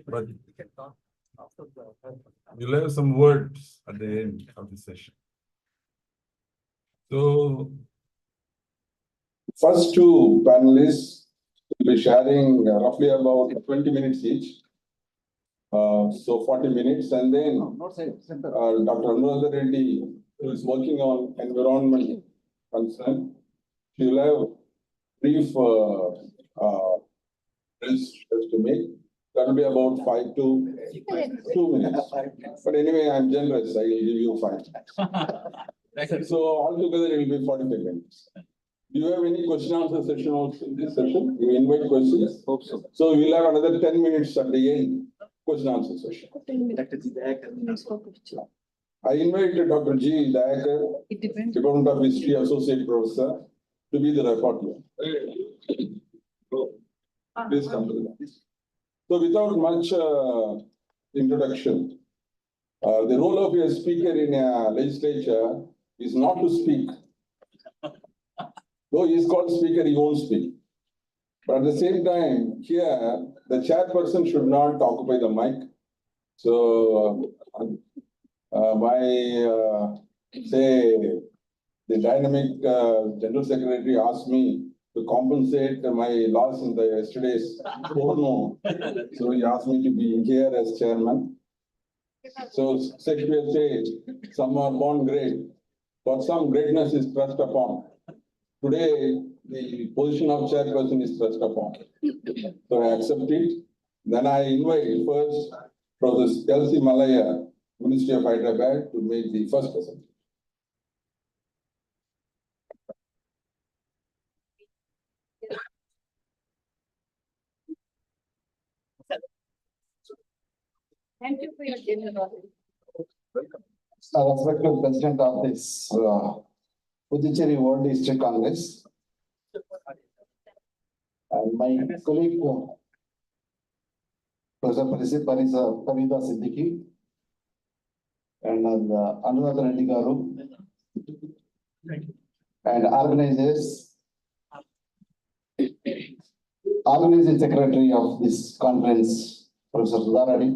but you'll have some words at the end of the session. So, first two panelists will be sharing roughly about 20 minutes each. So 40 minutes, and then Dr. Anuradha Reddy, who is working on environment concern, she will have brief to make. That will be about 5 to 2 minutes. But anyway, I'm generous. I will give you 5. So altogether, it will be 45 minutes. Do you have any question answer session also in this session? You invite questions? Hope so. So we'll have another 10 minutes at the end, question answer session. I invited Dr. G. Dayakar, Department of History Associate Professor, to be the rapporteur. Please come to the. So without much introduction, the role of a speaker in a legislature is not to speak. Though he is called speaker, he won't speak. But at the same time, here, the chairperson should not occupy the mic. So, say, the dynamic General Secretary asked me to compensate my loss in the yesterday's no. So he asked me to be here as chairman. So Shakespeare says, some are born great, but some greatness is thrust upon. Today, the position of chairperson is thrust upon. So I accept it. Then I invite first Professor L.C. Malaya, Ministry of Hyderabad, to make the first presentation. Thank you for your generosity. Respected President of this Puducherry World History Congress, and my colleague, Professor Parida Siddiqui, and Anuradha Reddy Garu, and organizing secretary of this conference, Professor Sudha Reddy,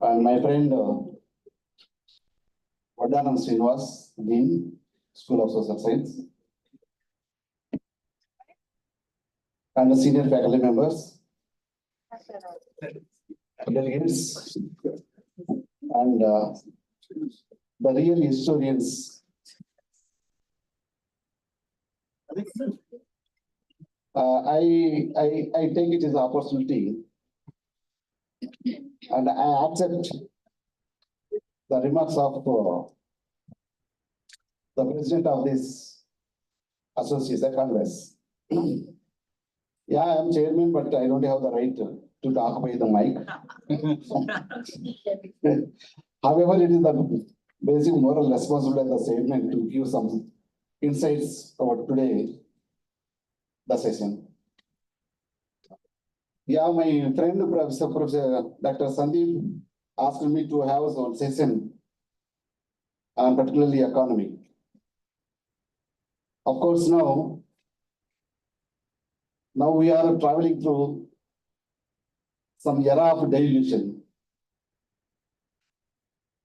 and my friend Vadanam Srinivas, Dean, School of Social Science, and the senior faculty members, delegates, and the real historians. I take it as an opportunity, and I accept the remarks of the president of this association Congress. Yeah, I am chairman, but I don't have the right to talk by the mic. However, it is the basic moral responsibility of the statement to give some insights about today, the session. Yeah, my friend Professor Dr. Sandeep asked me to have one session on particularly economy. Of course, now we are traveling through some era of devolution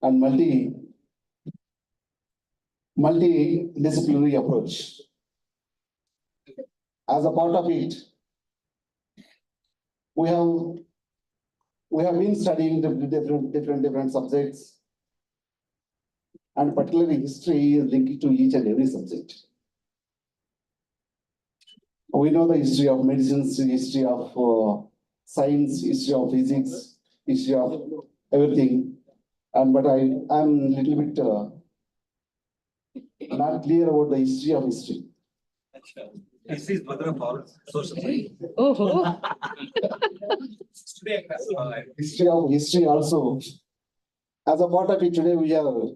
and multidisciplinary approach. As a part of it, we have been studying different subjects, and particularly history is linked to each and every subject. We know the history of medicine, history of science, history of physics, history of everything. But I'm a little bit not clear about the history of history. This is Bhadra for social science. Oh, History of history also. As a part of it, today we are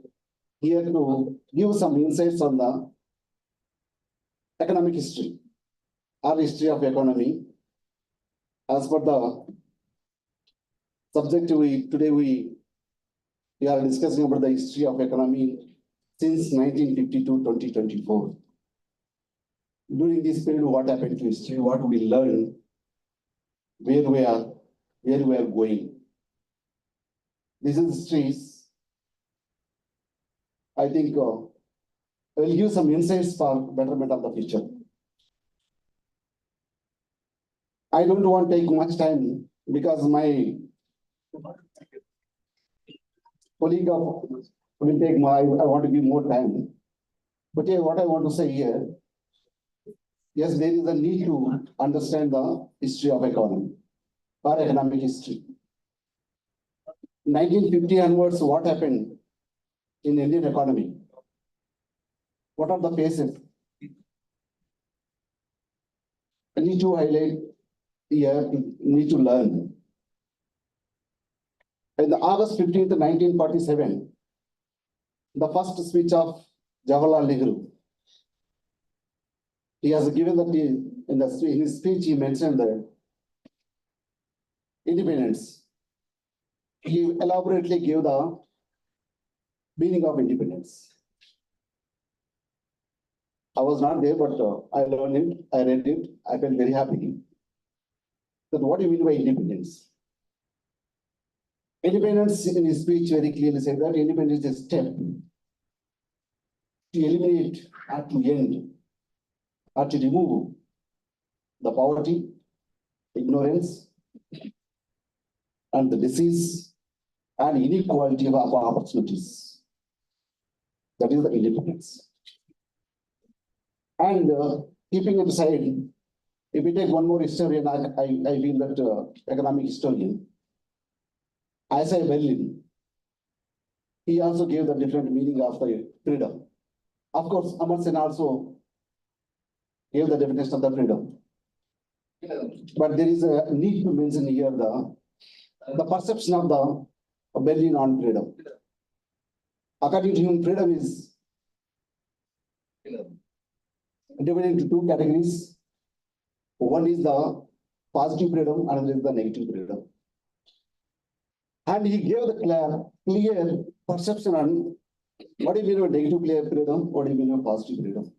here to give some insights on the economic history, or history of economy. As per the subject, today we are discussing about the history of economy since 1950 to 2024. During this period, what happened to history? What we learned? where we are going. This is histories. I think will give some insights for betterment of the future. I don't want to take much time because my colleague will take my, I want to give more time. But yeah, what I want to say here, yes, there is a need to understand the history of economy or economic history. 1950 onwards, what happened in Indian economy? What are the phases? I need to highlight here, need to learn. In the August 15th, 1947, the first speech of Jawaharlal Nehru, he has given that in his speech, he mentioned that independence. He elaborately gave the meaning of independence. I was not there, but I learned it, I read it, I felt very happy. That what do you mean by independence? Independence in his speech very clearly said that independence is a step to eliminate or to end or to remove the poverty, ignorance, and the disease and inequality of opportunities. That is the independence. And keeping it aside, if we take one more historian, I feel that economic historian, Isaiah Berlin, he also gave the different meaning of the freedom. Of course, Amar Sen also gave the definition of the freedom. But there is a need to mention here the perception of the Berlin on freedom. According to him, freedom is divided into two categories. One is the positive freedom, another is the negative freedom. And he gave the clear perception on what do you mean by negative freedom, what do you mean by positive freedom.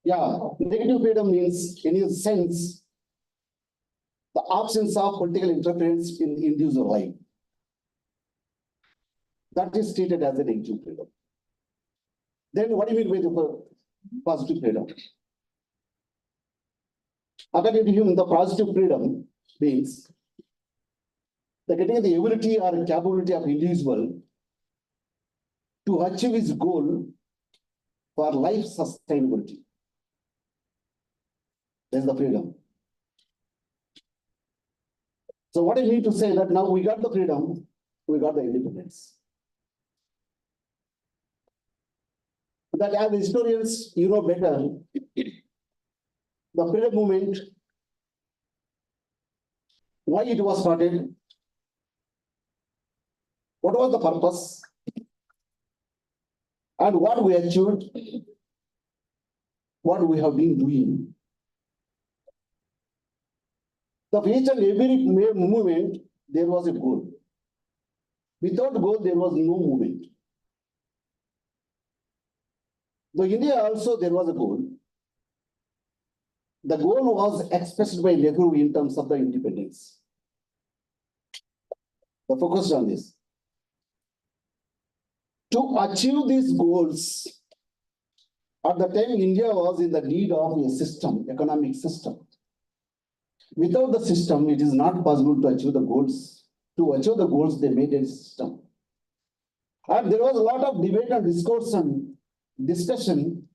Yeah, negative freedom means, in a sense, the absence of political interference in individual life. That is treated as a negative freedom. Then what do you mean by the positive freedom? According to him, the positive freedom means the getting the ability or capability of individual to achieve his goal for life sustainability. That's the freedom. So what I mean to say that now we got the freedom, we got the independence. That as historians, you know better, the freedom movement, why it was started, what was the purpose, and what we achieved, what we have been doing. The each and every movement, there was a goal. Without goal, there was no movement. The India also, there was a goal. The goal was expressed by Nehru in terms of the independence. The focus on this. To achieve these goals, at the time India was in the need of a system, economic system. Without the system, it is not possible to achieve the goals. To achieve the goals, they made a system. And there was a lot of debate and discussion,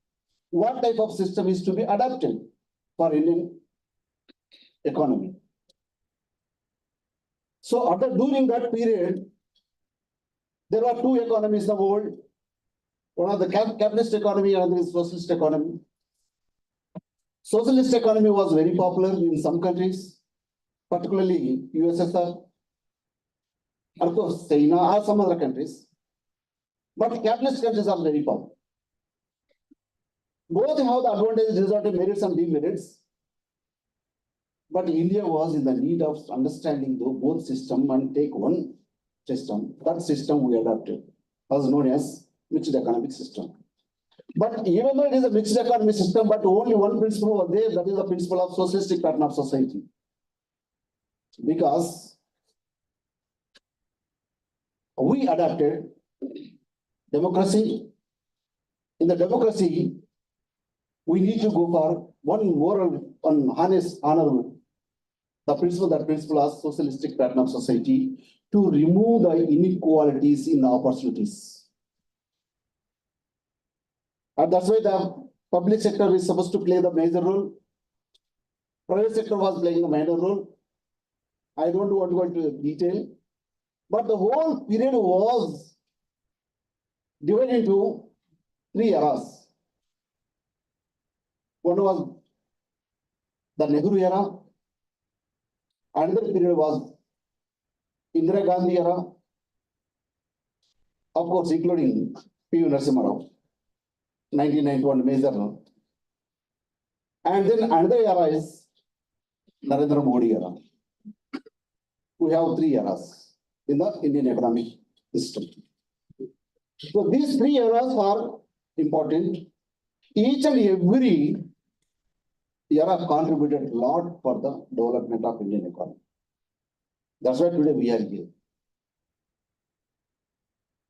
what type of system is to be adopted for Indian economy. So during that period, there were two economies in the world. One of the capitalist economy, another is socialist economy. Socialist economy was very popular in some countries, particularly USSR, of course China or some other countries. But capitalist countries are very popular. Both have the advantages, disadvantages, merits and demerits. But India was in the need of understanding both systems and take one system. That system we adopted, was known as mixed economic system. But even though it is a mixed economy system, but only one principle was there, that is the principle of socialistic pattern of society. Because we adapted democracy. In the democracy, we need to go for one moral, one honest, honorable. The principle of socialistic pattern of society to remove the inequalities in the opportunities. And that's why the public sector is supposed to play the major role. Private sector was playing a minor role. I don't want to go into detail, but the whole period was divided into 3 eras. One was the Nehru era. Another period was Indira Gandhi era. Of course, including P.W. Narasimha Rao, 1991 major. And then another era is Narendra Modi era. We have 3 eras in the Indian economic system. So these 3 eras are important. Each and every era contributed a lot for the development of Indian economy. That's why today we are here.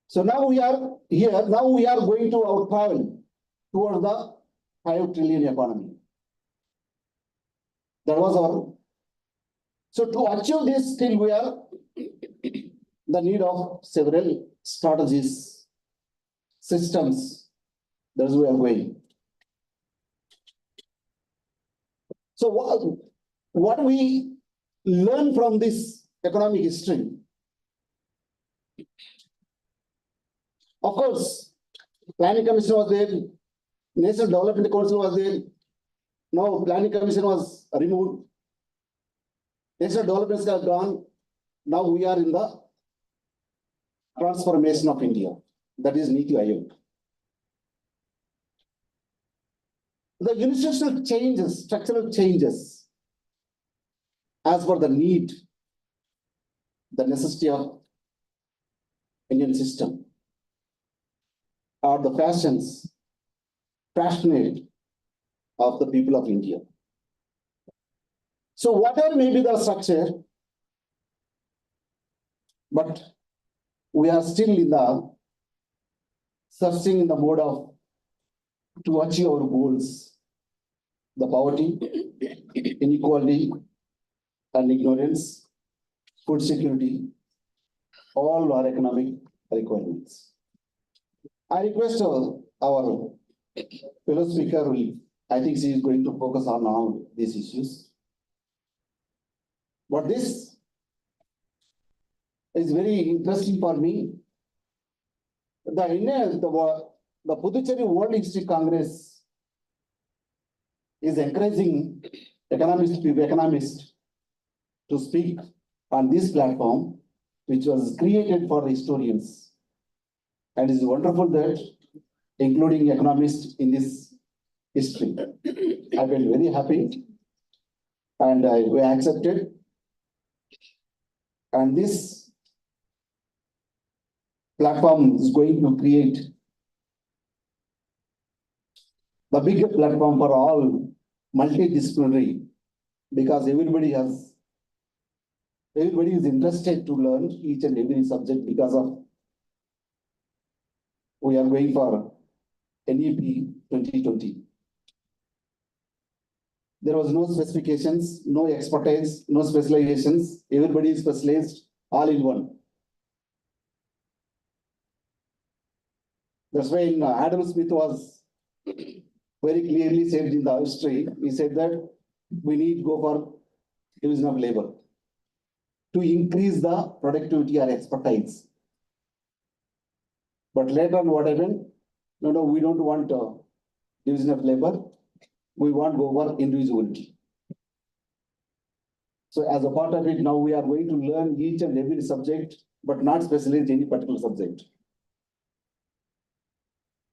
So now we are here. Now we are going to our travel towards the 5 trillion economy. That was our. So to achieve this, still we are the need of several strategies, systems. That's where we are going. So what we learn from this economic history? Of course, Planning Commission was there, National Development Council was there. Now Planning Commission was removed. National Development have gone. Now we are in the transformation of India. That is Niti Aayog. The institutional changes, structural changes, as per the need, the necessity of Indian system, are the passionate of the people of India. So whatever may be the structure, but we are still in the searching in the mode of to achieve our goals. The poverty, inequality, and ignorance, food security, all are economic requirements. I request our fellow speaker, I think she is going to focus on all these issues. But this is very interesting for me. The Puducherry World History Congress is encouraging economists to speak on this platform, which was created for historians. And it is wonderful that including economists in this history. I felt very happy and we accepted. And this platform is going to create the bigger platform for all multidisciplinary, because everybody is interested to learn each and every subject because of we are going for NEP 2020. There was no specifications, no expertise, no specializations. Everybody is specialized all in one. That's why Adam Smith was very clearly said in the history, he said that we need to go for division of labor to increase the productivity or expertise. But later on what happened? No, we don't want division of labor. We want to go for individuality. So as a part of it, now we are going to learn each and every subject, but not specialize any particular subject.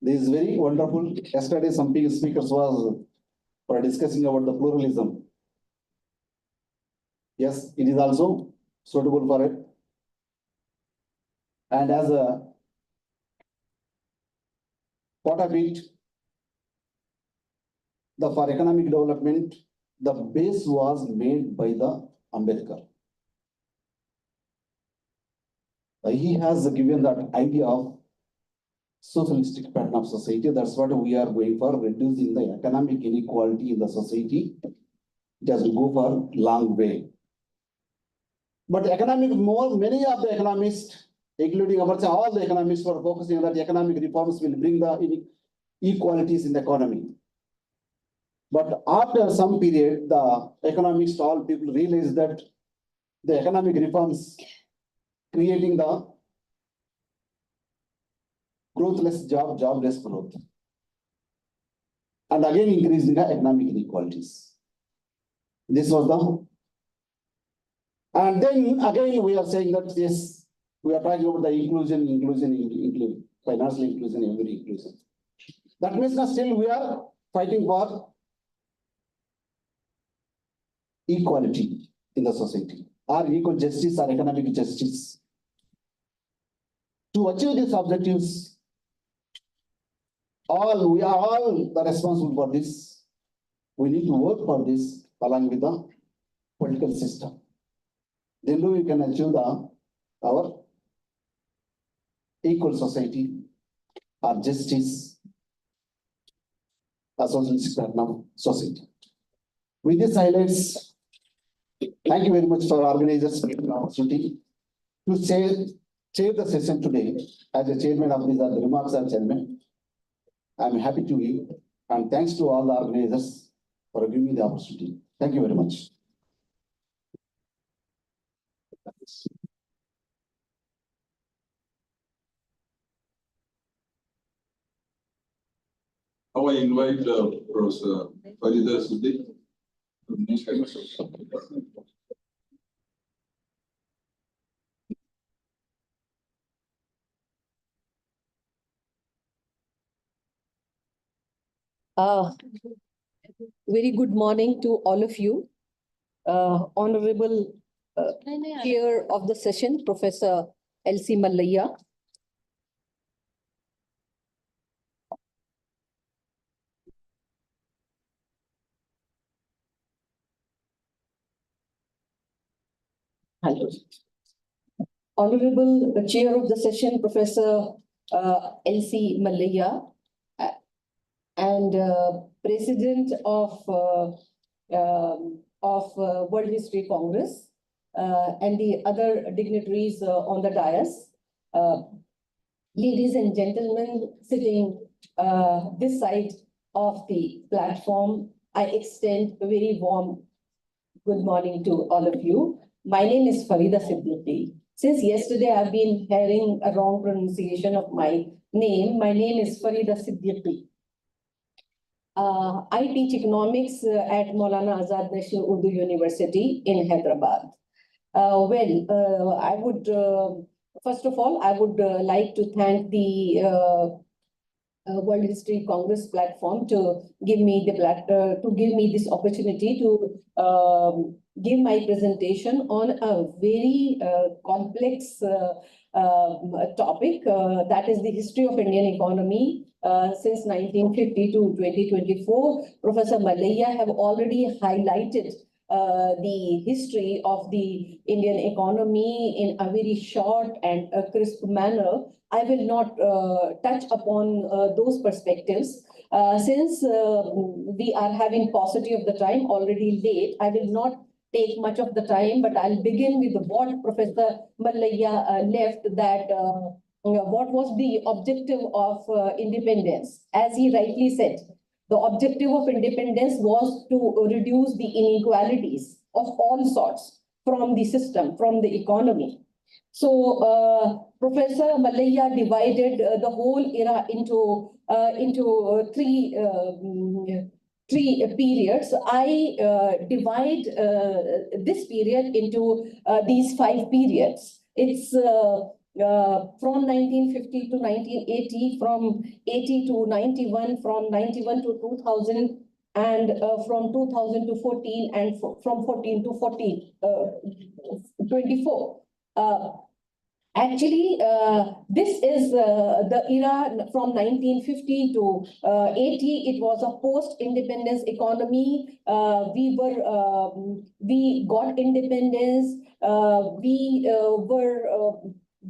This is very wonderful. Yesterday, some speakers were discussing about the pluralism. Yes, it is also suitable for it. And as a part of it, for economic development, the base was made by the Ambedkar. He has given that idea of socialistic pattern of society. That's what we are going for, reducing the economic inequality in the society. It has to go for long way. But many of the economists, including all the economists, were focusing on that economic reforms will bring the inequalities in the economy. But after some period, the economists, all people realized that the economic reforms creating the growthless jobless growth, and again increasing the economic inequalities. This was and then again we are saying that yes, we are talking about the inclusion, financial inclusion, every inclusion. That means that still we are fighting for equality in the society, or equal justice or economic justice. To achieve these objectives, we are all responsible for this. We need to work for this along with the political system. Then we can achieve our equal society or justice, a socialist pattern of society. With these highlights, thank you very much for organizers for the opportunity to chair the session today. As a chairman of these are the remarks of chairman, I'm happy to give, and thanks to all the organizers for giving me the opportunity. Thank you very much. Now I invite Professor Farida Siddiq. Very good morning to all of you. Honorable Chair of the session, Professor L.C. Mallayya. Hello. Honorable Chair of the session, Professor L.C. Mallayya, and President of World History Congress, and the other dignitaries on the dais, ladies and gentlemen sitting this side of the platform, I extend a very warm good morning to all of you. My name is Farida Siddiqui. Since yesterday, I've been hearing a wrong pronunciation of my name. My name is Farida Siddiqui. I teach economics at Maulana Azad National Urdu University in Hyderabad. I would, first of all, I would like to thank the World History Congress platform to give me this opportunity to give my presentation on a very complex topic, that is the history of Indian economy since 1950 to 2024. Professor Mallayya have already highlighted the history of the Indian economy in a very short and a crisp manner. I will not touch upon those perspectives. Since we are having paucity of the time, already late, I will not take much of the time, but I'll begin with what Professor Mallayya left, that what was the objective of independence. As he rightly said, the objective of independence was to reduce the inequalities of all sorts from the system, from the economy. So Professor Mallayya divided the whole era into three periods. I divide this period into these 5 periods. It's from 1950 to 1980, from 80 to 91, from 91 to 2000, and from 2000 to 14, and from 14 to 24. Actually, this is the era from 1950 to 80. It was a post-independence economy. We got independence. We were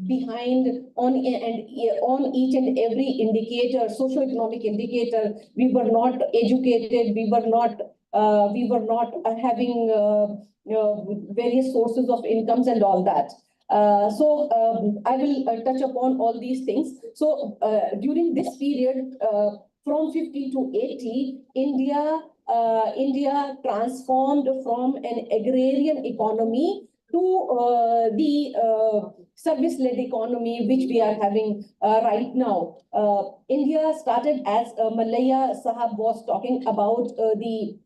behind on each and every indicator, socio-economic indicator. We were not educated. We were not having various sources of incomes and all that. I will touch upon all these things. So during this period, from 50 to 80, India transformed from an agrarian economy to the service-led economy, which we are having right now. India started, as Malaya Sahab was talking about, the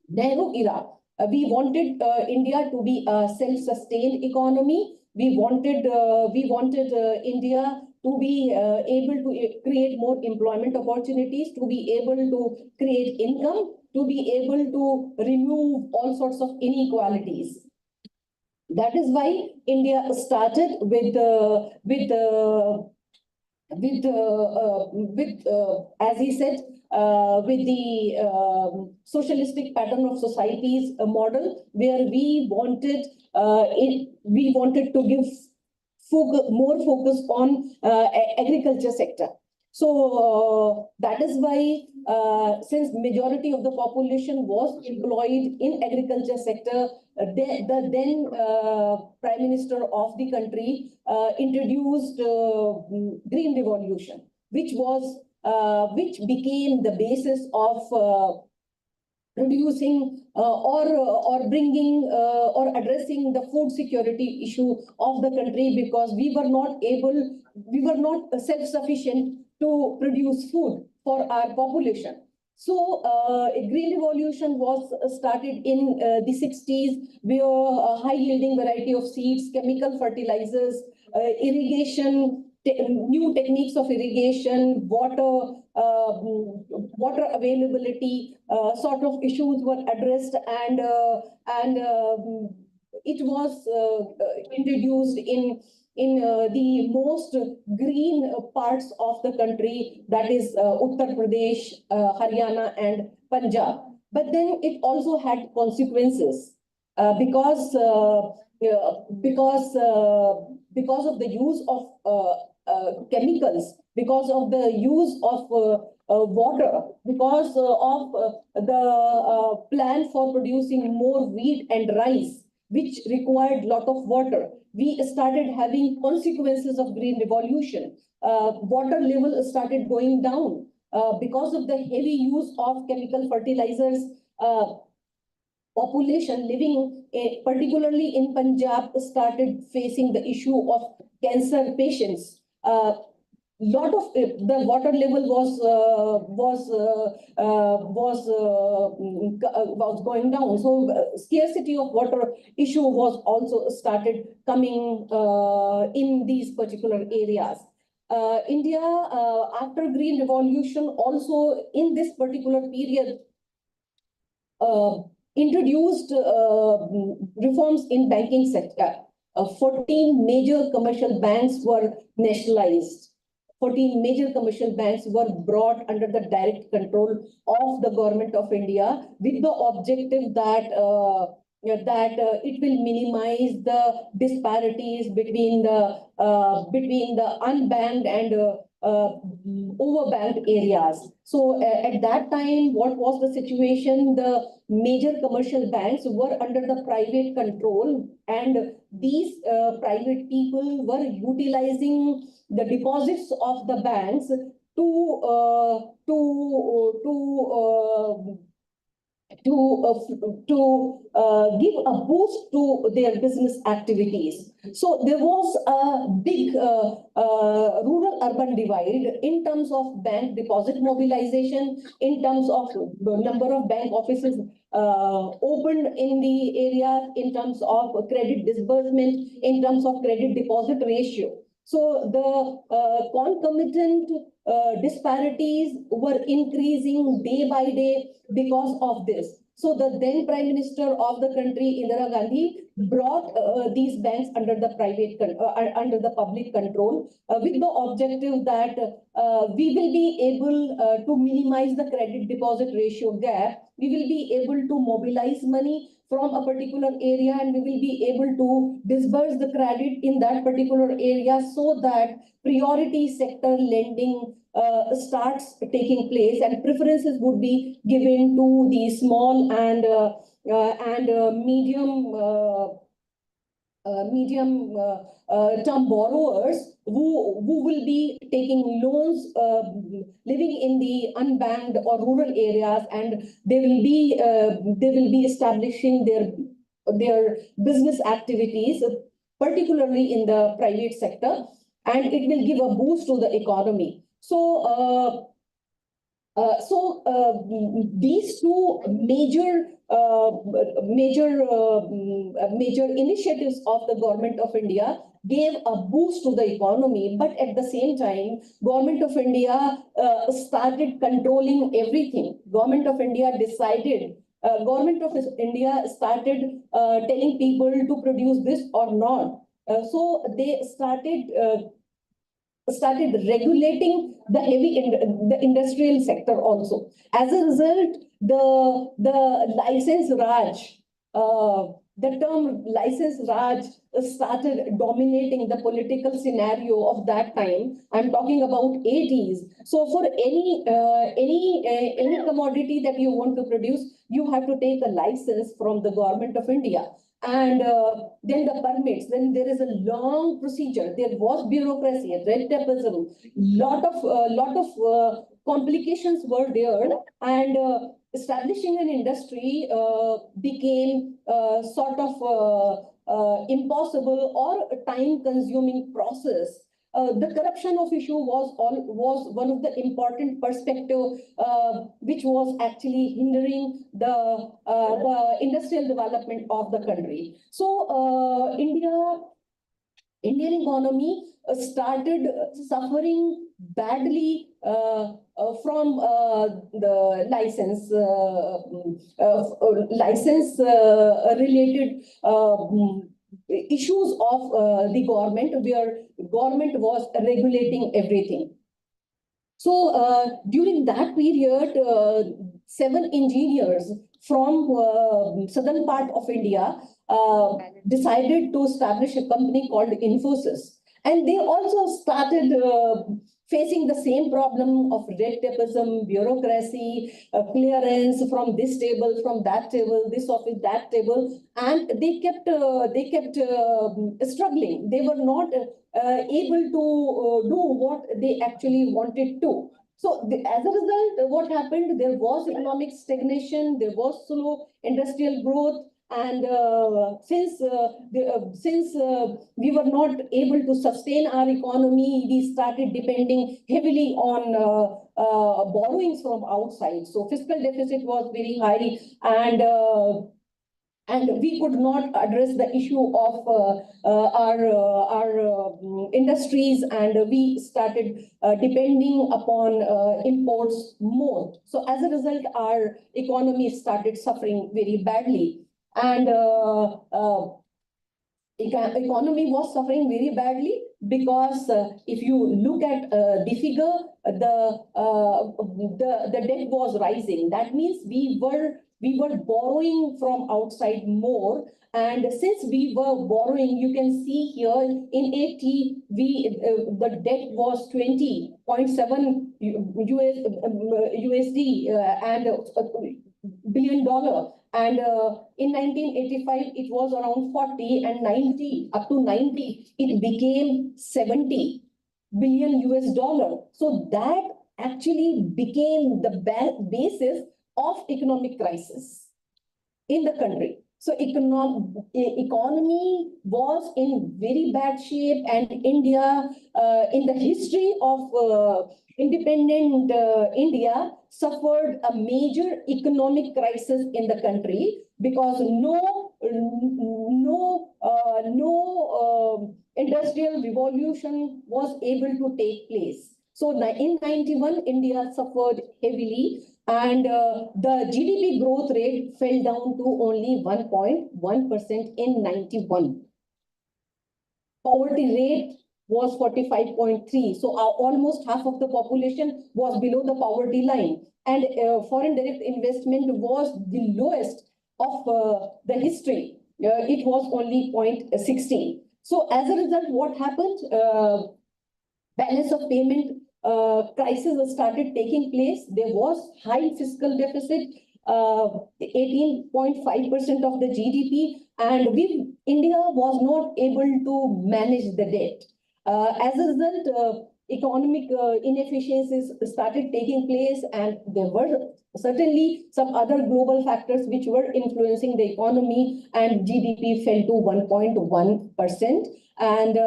Nehru era. We wanted India to be a self-sustained economy. We wanted India to be able to create more employment opportunities, to be able to create income, to be able to remove all sorts of inequalities. That is why India started with as he said, with the socialistic pattern of societies model, where we wanted to give more focus on agriculture sector. So that is why, since majority of the population was employed in agriculture sector, the then Prime Minister of the country introduced Green Revolution, which became the basis of producing or bringing or addressing the food security issue of the country, because we were not self-sufficient to produce food for our population. So a green revolution was started in the 60s, where a high-yielding variety of seeds, chemical fertilizers, irrigation, new techniques of irrigation, water availability, sort of issues were addressed, and it was introduced in the most green parts of the country, that is Uttar Pradesh, Haryana, and Punjab. But then it also had consequences because of the use of chemicals, because of the use of water, because of the plan for producing more wheat and rice, which required lot of water. We started having consequences of green revolution. Water level started going down because of the heavy use of chemical fertilizers. Population living particularly in Punjab started facing the issue of cancer patients. Lot of the water level was going down, so scarcity of water issue was also started coming in these particular areas. India, after Green Revolution, also in this particular period, introduced reforms in banking sector. 14 major commercial banks were nationalized. 14 major commercial banks were brought under the direct control of the government of India, with the objective that it will minimize the disparities between the unbanked and overbanked areas. So at that time, what was the situation? The major commercial banks were under the private control, and these private people were utilizing the deposits of the banks to give a boost to their business activities. So there was a big rural-urban divide in terms of bank deposit mobilization, in terms of the number of bank offices opened in the area, in terms of credit disbursement, in terms of credit deposit ratio. So the concomitant disparities were increasing day by day because of this. So the then Prime Minister of the country, Indira Gandhi, brought these banks under the under the public control with the objective that we will be able to minimize the credit deposit ratio gap. We will be able to mobilize money from a particular area, and we will be able to disburse the credit in that particular area so that priority sector lending starts taking place, and preferences would be given to the small and medium term borrowers who will be taking loans living in the unbanked or rural areas, and they will be establishing their business activities, particularly in the private sector, and it will give a boost to the economy. So these two major initiatives of the Government of India gave a boost to the economy, but at the same time, Government of India started controlling everything. Government of India started telling people to produce this or not. So they started regulating the industrial sector also. As a result, the license Raj, the term license Raj started dominating the political scenario of that time. I'm talking about 80s. So for any commodity that you want to produce, you have to take a license from the Government of India. And then the permits, then there is a long procedure. There was bureaucracy, red tapeism, lot of complications were there, and establishing an industry became sort of impossible or a time-consuming process. The corruption of issue was one of the important perspective which was actually hindering the industrial development of the country. So Indian economy started suffering badly from the license related issues of the government, where government was regulating everything. So during that period, 7 engineers from southern part of India decided to establish a company called Infosys. And they also started facing the same problem of red tapeism, bureaucracy, clearance from this table, from that table, this office, that table, and they kept struggling. They were not able to do what they actually wanted to. So as a result, what happened? There was economic stagnation, there was slow industrial growth, and since we were not able to sustain our economy, we started depending heavily on borrowings from outside. So fiscal deficit was very high, and we could not address the issue of our industries, and we started depending upon imports more. So as a result, our economy started suffering very badly. And economy was suffering very badly because if you look at the figure, the debt was rising. That means we were borrowing from outside more. And since we were borrowing, you can see here in 80, the debt was 20.7 USD and $billion. And in 1985, it was around 40 and 90, up to 90, it became 70 billion US dollar. So that actually became the basis of economic crisis in the country. So economy was in very bad shape, and India, in the history of independent India, suffered a major economic crisis in the country because no industrial revolution was able to take place. So in 91, India suffered heavily. and the GDP growth rate fell down to only 1.1% in 91. Poverty rate was 45.3. So almost half of the population was below the poverty line. And foreign direct investment was the lowest of the history. It was only 0.16. So as a result, what happened? Balance of payment crisis started taking place. There was high fiscal deficit, 18.5% of the GDP, and India was not able to manage the debt. As a result, economic inefficiencies started taking place, and there were certainly some other global factors which were influencing the economy, and GDP fell to 1.1%, and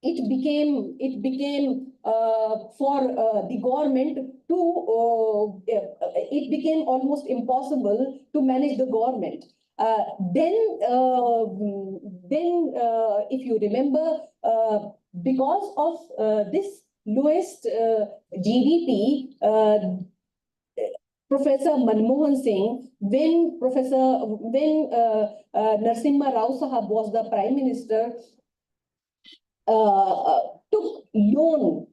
it became for the government to it became almost impossible to manage the government. Then if you remember, because of this lowest GDP, Professor Manmohan Singh, when Narasimha Rao Sahab was the Prime Minister, took loan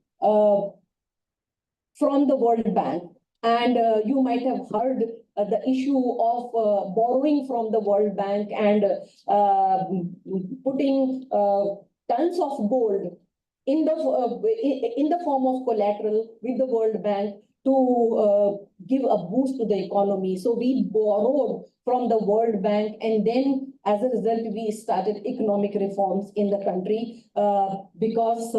from the World Bank. And you might have heard the issue of borrowing from the World Bank and putting tons of gold in the form of collateral with the World Bank to give a boost to the economy. So we borrowed from the World Bank, and then as a result, we started economic reforms in the country because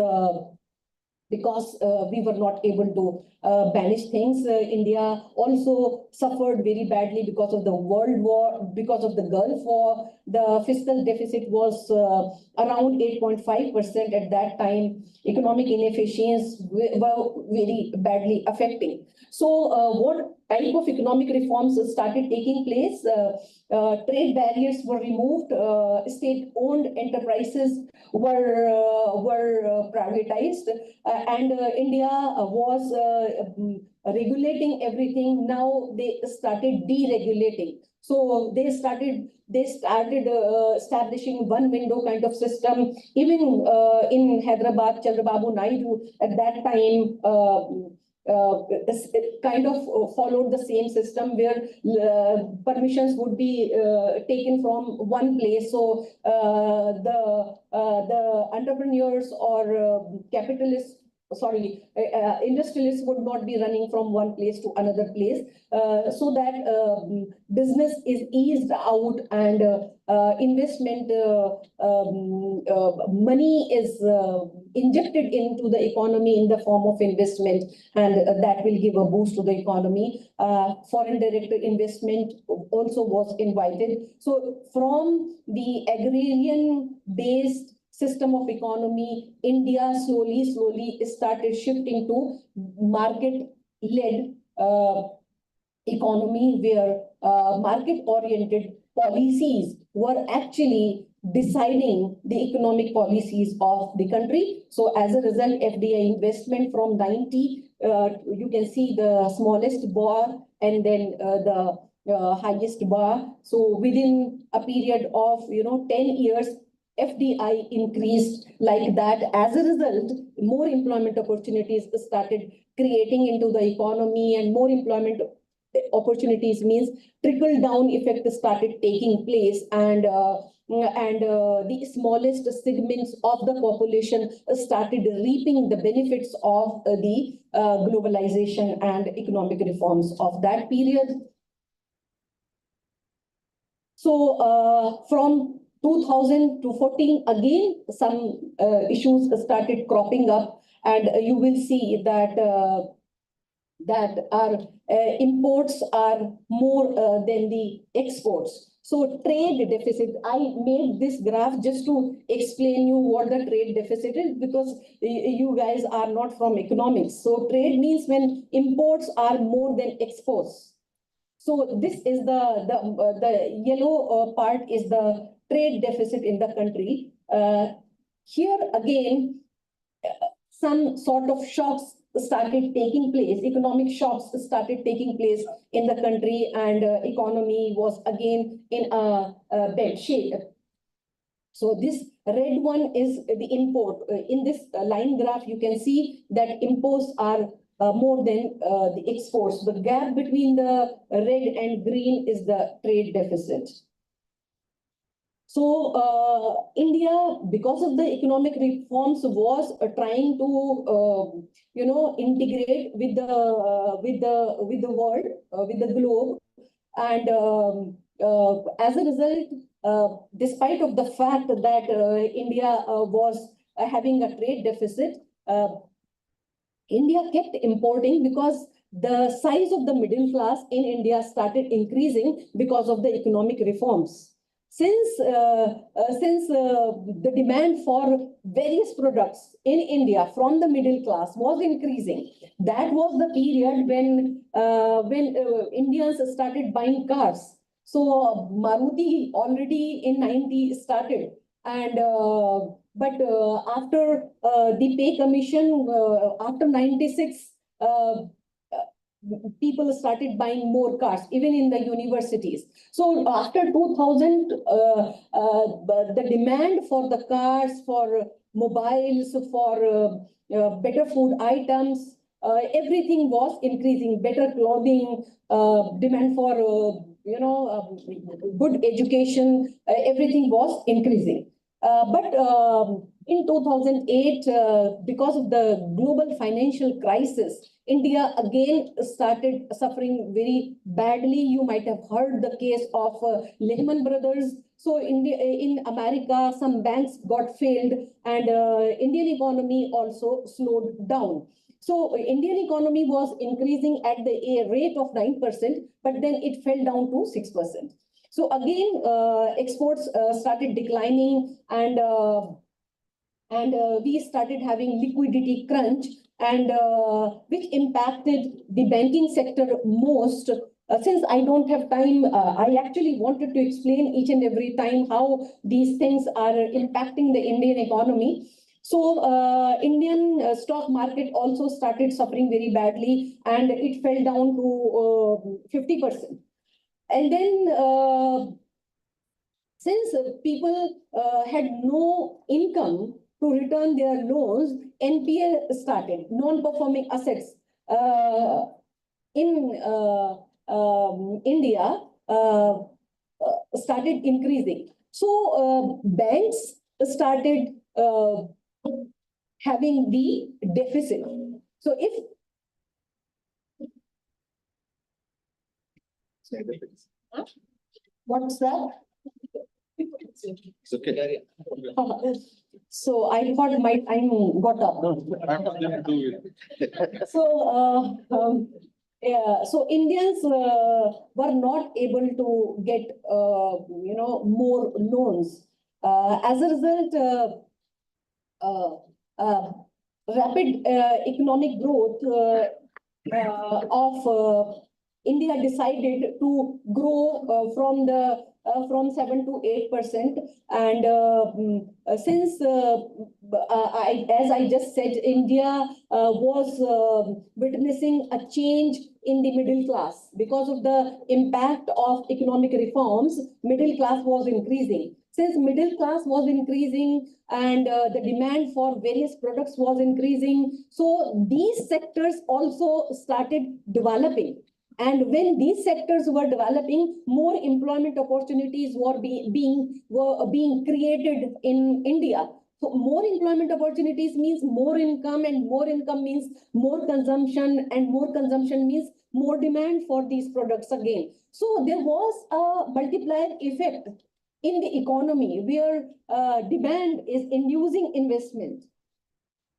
we were not able to manage things. India also suffered very badly because of the World War, because of the Gulf War. The fiscal deficit was around 8.5% at that time. Economic inefficiencies were very badly affecting. So what type of economic reforms started taking place? Trade barriers were removed, state-owned enterprises were privatized, and India was regulating everything. Now they started deregulating. So they started establishing one window kind of system. Even in Hyderabad, Chandrababu Naidu at that time kind of followed the same system where permissions would be taken from one place. So the entrepreneurs or capitalists, industrialists would not be running from one place to another place, so that business is eased out, and investment money is injected into the economy in the form of investment, and that will give a boost to the economy. Foreign direct investment also was invited. So from the agrarian-based system of economy, India slowly started shifting to market-led economy, where market-oriented policies were actually deciding the economic policies of the country. So as a result, FDI investment from 90, you can see the smallest bar and then the highest bar. So within a period of 10 years, FDI increased like that. As a result, more employment opportunities started creating into the economy, and more employment opportunities means trickle down effect started taking place, and the smallest segments of the population started reaping the benefits of the globalization and economic reforms of that period. So from 2000 to 14, again, some issues started cropping up, and you will see that our imports are more than the exports. So trade deficit, I made this graph just to explain you what the trade deficit is, because you guys are not from economics. So trade means when imports are more than exports. So this is the yellow part is the trade deficit in the country. Here again, some sort of shocks started taking place, economic shocks started taking place in the country, and economy was again in a bad shape. So this red one is the import. In this line graph, you can see that imports are more than the exports. The gap between the red and green is the trade deficit. So India, because of the economic reforms, was trying to integrate with the world, with the globe, and as a result, despite of the fact that India was having a trade deficit, India kept importing because the size of the middle class in India started increasing because of the economic reforms. Since the demand for various products in India from the middle class was increasing, that was the period when Indians started buying cars. So Maruti already in 90 started, and but after the pay commission, after 96, people started buying more cars, even in the universities. So after 2000, the demand for the cars, for mobiles, for better food items, everything was increasing. Better clothing, demand for good education, everything was increasing. But in 2008, because of the global financial crisis, India again started suffering very badly. You might have heard the case of Lehman Brothers. So in America, some banks got failed, and Indian economy also slowed down. So Indian economy was increasing at the rate of 9%, but then it fell down to 6%. So again, exports started declining, and we started having liquidity crunch, and which impacted the banking sector most. Since I don't have time, I actually wanted to explain each and every time how these things are impacting the Indian economy. So Indian stock market also started suffering very badly, and it fell down to 50%. And then since people had no income to return their loans, NPA started, non-performing assets in India started increasing. So banks started having the deficit. So if what's that? It's okay. So I thought my time got up. So Indians were not able to get more loans. As a result, rapid economic growth of India decided to grow from 7 to 8%, and since as I just said, India was witnessing a change in the middle class because of the impact of economic reforms. Middle class was increasing. Since middle class was increasing and the demand for various products was increasing, so these sectors also started developing. And when these sectors were developing, more employment opportunities were being created in India. So more employment opportunities means more income, and more income means more consumption, and more consumption means more demand for these products again. So there was a multiplier effect in the economy where demand is inducing investment,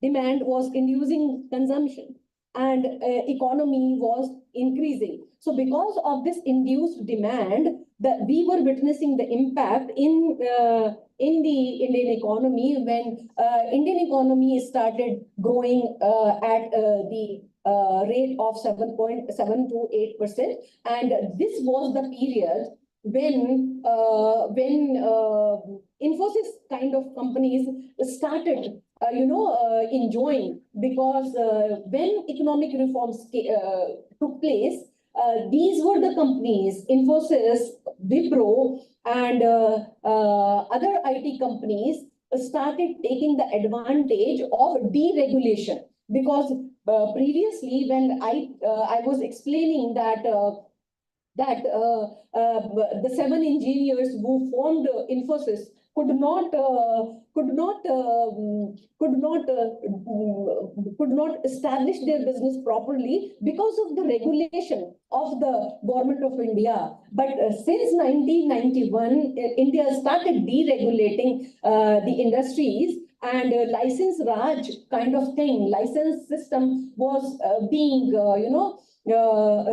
demand was inducing consumption, and economy was increasing. So because of this induced demand, that we were witnessing the impact in the Indian economy when Indian economy started growing at the rate of 7.7 to 8%, and this was the period when Infosys kind of companies started enjoying, because when economic reforms took place, these were the companies, Infosys, Wipro, and other IT companies started taking the advantage of deregulation, because previously when I was explaining that the seven engineers who formed Infosys could not establish their business properly because of the regulation of the government of India. But since 1991, India started deregulating the industries, and license Raj kind of thing, license system was being,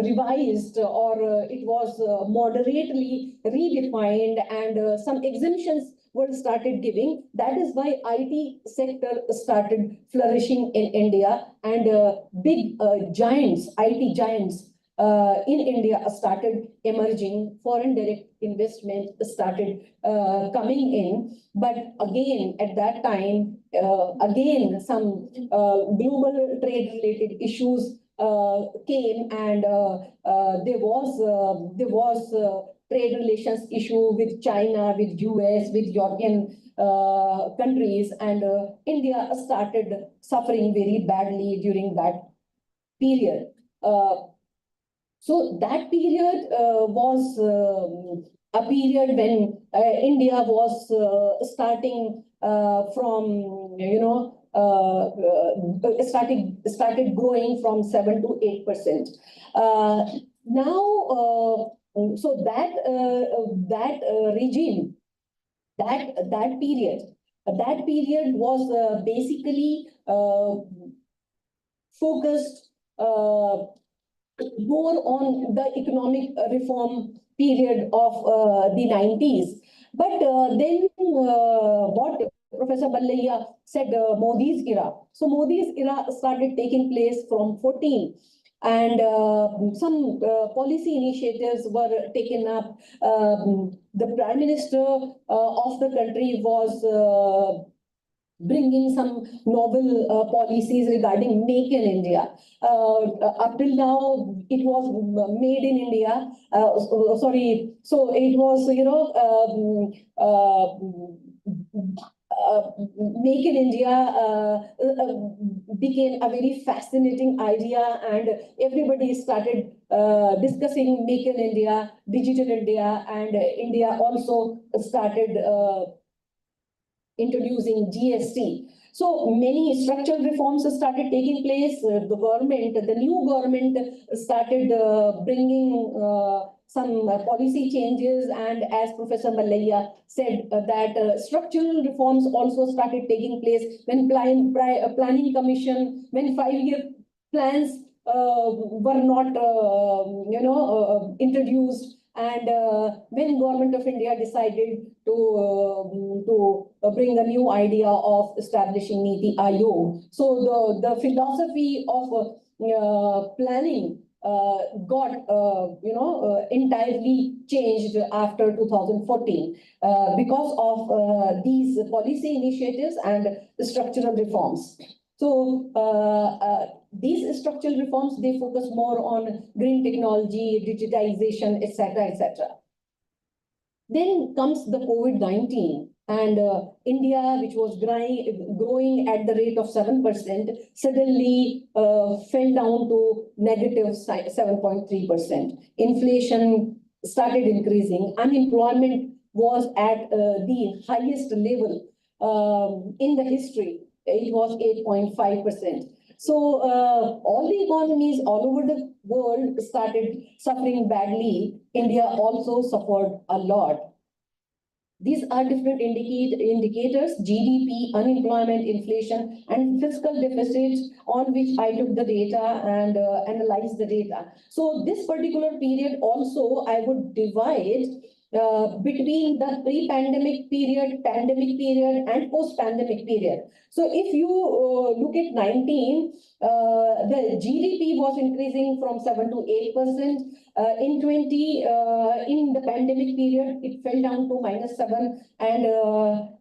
revised, or it was moderately redefined, and some exemptions were started giving. That is why IT sector started flourishing in India, and big giants, IT giants in India started emerging. Foreign direct investment started coming in. But again, at that time, again, some global trade related issues came, and there was trade relations issue with China, with US, with European countries, and India started suffering very badly during that period. So that period was a period when India was starting from, started growing from 7 to 8%. Now, so that regime, that period was basically focused more on the economic reform period of the 90s. But then what Professor Ballayya said, Modi's era. So Modi's era started taking place from 14. And some policy initiatives were taken up. The Prime Minister of the country was bringing some novel policies regarding Make in India. Up till now, it was made in India. Sorry, so it was, Make in India became a very fascinating idea, and everybody started discussing Make in India, Digital India, and India also started introducing GST. So many structural reforms started taking place. The new government started bringing some policy changes, and as Professor Mallayya said, that structural reforms also started taking place when planning commission, when 5-year plans were not, introduced. And when Government of India decided to bring a new idea of establishing Niti Aayog, so the philosophy of planning got entirely changed after 2014 because of these policy initiatives and structural reforms. So these structural reforms, they focus more on green technology, digitization, etc., etc. Then comes the COVID-19, and India, which was growing at the rate of 7%, suddenly fell down to negative 7.3%. Inflation started increasing. Unemployment was at the highest level in the history. It was 8.5%. So all the economies all over the world started suffering badly. India also suffered a lot. These are different indicators: GDP, unemployment, inflation, and fiscal deficits, on which I took the data and analyzed the data. So this particular period also I would divide between the pre-pandemic period, pandemic period, and post-pandemic period. So if you look at 19, the GDP was increasing from 7 to 8%. In the pandemic period, it fell down to -7, and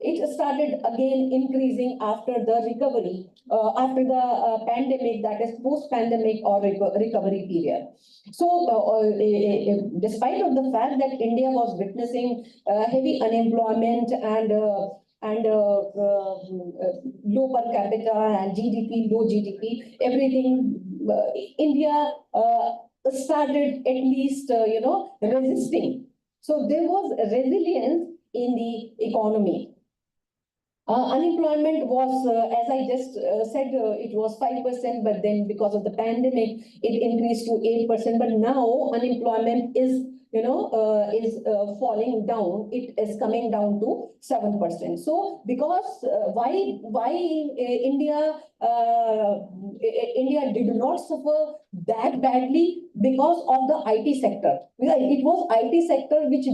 it started again increasing after the recovery, after the pandemic, that is post-pandemic or recovery period. So, despite of the fact that India was witnessing heavy unemployment and low per capita and GDP, low GDP, everything, India started at least, resisting. So there was resilience in the economy. Unemployment was, as I just said, it was 5%, but then because of the pandemic, it increased to 8%. But now unemployment is, falling down. It is coming down to 7%. So because why India did not suffer that badly? Because of the IT sector. It was IT sector which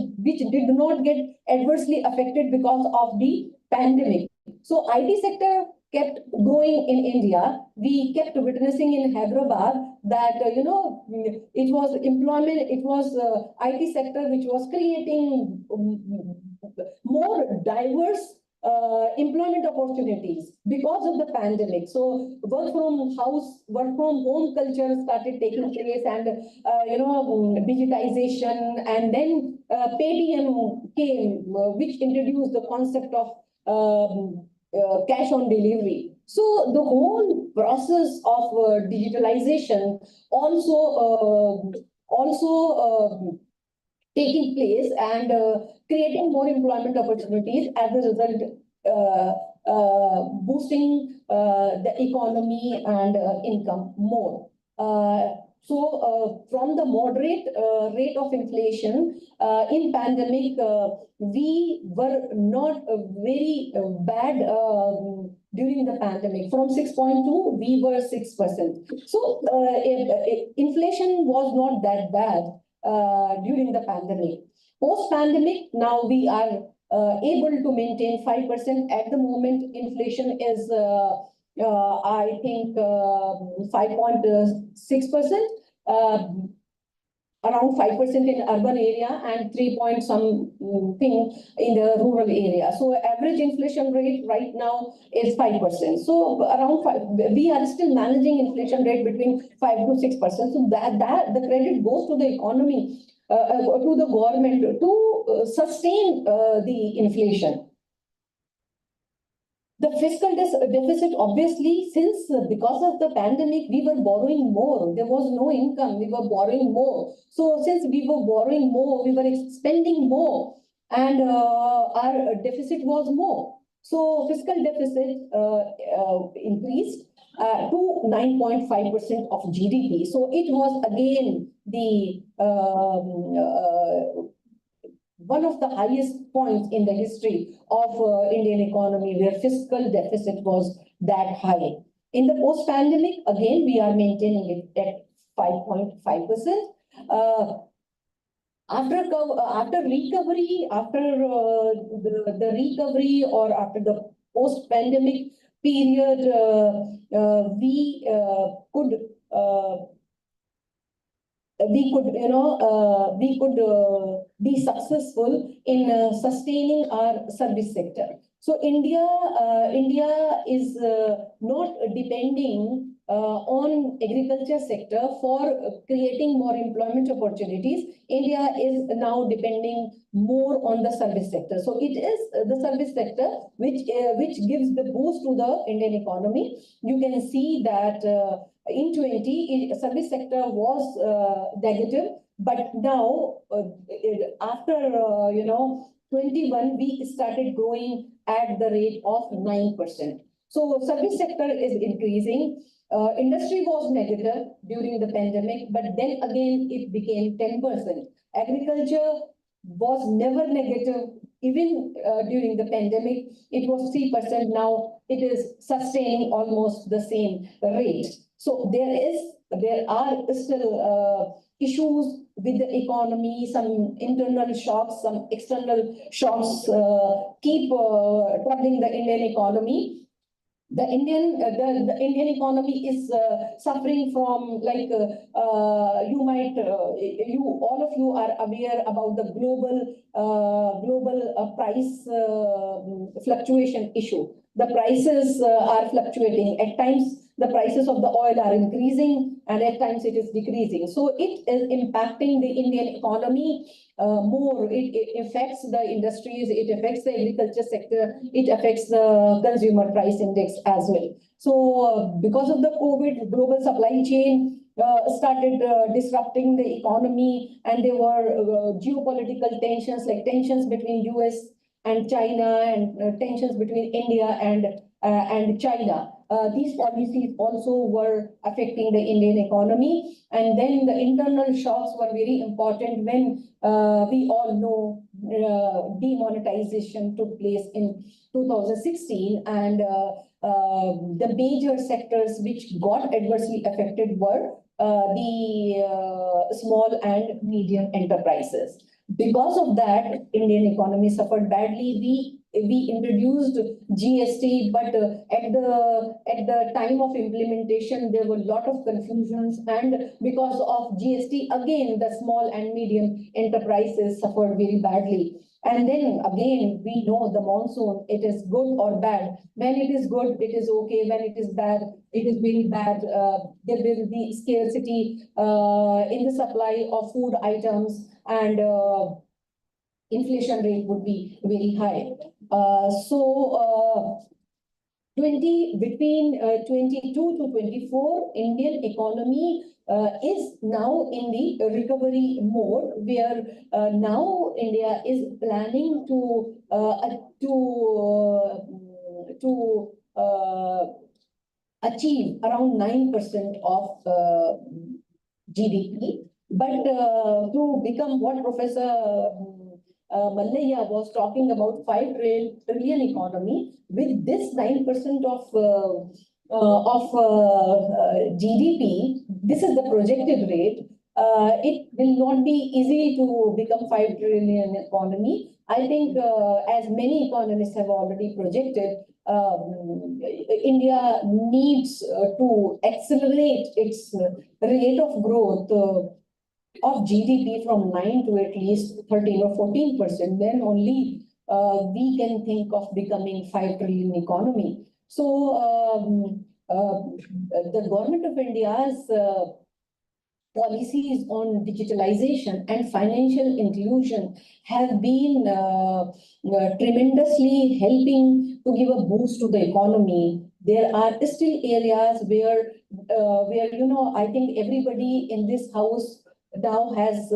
did not get adversely affected because of the pandemic. So IT sector kept growing in India. We kept witnessing in Hyderabad that, it was employment, it was IT sector which was creating more diverse employment opportunities because of the pandemic. So work from home culture started taking place, and digitization, and then Paytm came, which introduced the concept of cash on delivery. So the whole process of digitalization also taking place and creating more employment opportunities, as a result boosting the economy and income more. So from the moderate rate of inflation in pandemic, we were not very bad during the pandemic. From 6.2, we were 6%. So inflation was not that bad during the pandemic. Post-pandemic, now we are able to maintain 5%. At the moment, inflation is I think 5.6%, around 5% in urban area and 3 point something in the rural area. So average inflation rate right now is 5%. So around 5, we are still managing inflation rate between 5 to 6%. So that the credit goes to the economy, to the government to sustain the inflation. The fiscal deficit, obviously, since because of the pandemic, we were borrowing more. There was no income. We were borrowing more. So since we were borrowing more, we were spending more, and our deficit was more. So fiscal deficit increased to 9.5% of GDP. So it was again the one of the highest points in the history of Indian economy, where fiscal deficit was that high. In the post-pandemic, again, we are maintaining it at 5.5%. After recovery, after the recovery, or after the post-pandemic period, we could be successful in sustaining our service sector. So India is not depending on agriculture sector for creating more employment opportunities. India is now depending more on the service sector. So it is the service sector which gives the boost to the Indian economy. You can see that in 20, service sector was negative, but now after 21, we started growing at the rate of 9%. So service sector is increasing. Industry was negative during the pandemic, but then again it became 10%. Agriculture was never negative, even during the pandemic. It was 3%. Now it is sustaining almost the same rate. So there are still issues with the economy. Some internal shocks, some external shocks keep troubling the Indian economy. the Indian economy is suffering from, like, all of you are aware about the global price fluctuation issue. The prices are fluctuating. At times, the prices of the oil are increasing, and at times it is decreasing. So it is impacting the Indian economy more. It affects the industries, it affects the agriculture sector, it affects the consumer price index as well. So because of the COVID, global supply chain started disrupting the economy, and there were geopolitical tensions, like tensions between US and China, and tensions between India and China. These policies also were affecting the Indian economy. And then the internal shocks were very important when we all know demonetization took place in 2016. And the major sectors which got adversely affected were the small and medium enterprises. Because of that, Indian economy suffered badly. We introduced GST, but at the time of implementation, there were a lot of confusions, and because of GST, again, the small and medium enterprises suffered very badly. And then again, we know the monsoon, it is good or bad. When it is good, it is okay. When it is bad, it is very bad. There will be scarcity in the supply of food items, and inflation rate would be very high. Between 22 to 24, Indian economy is now in the recovery mode, where now India is planning to achieve around 9% of GDP. But to become what Professor Mallayya was talking about, 5 trillion economy, with this 9% of GDP, this is the projected rate. It will not be easy to become 5 trillion economy. I think as many economists have already projected, India needs to accelerate its rate of growth of GDP from 9 to at least 13 or 14%. Then only we can think of becoming 5 trillion economy. So the government of India's policies on digitalization and financial inclusion have been tremendously helping to give a boost to the economy. There are still areas where I think everybody in this house now has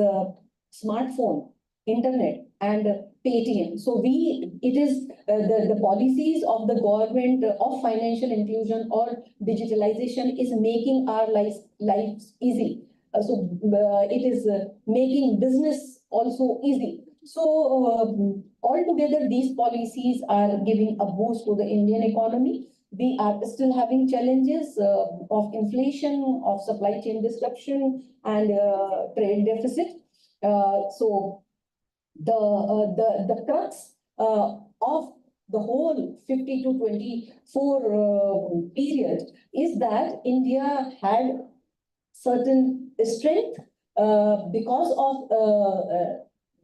smartphone, internet, and Paytm. So it is the policies of the government of financial inclusion or digitalization is making our lives easy. So it is making business also easy. So altogether, these policies are giving a boost to the Indian economy. We are still having challenges of inflation, of supply chain disruption, and trade deficit. So the crux of the whole 50 to 24 period is that India had certain strength. Because of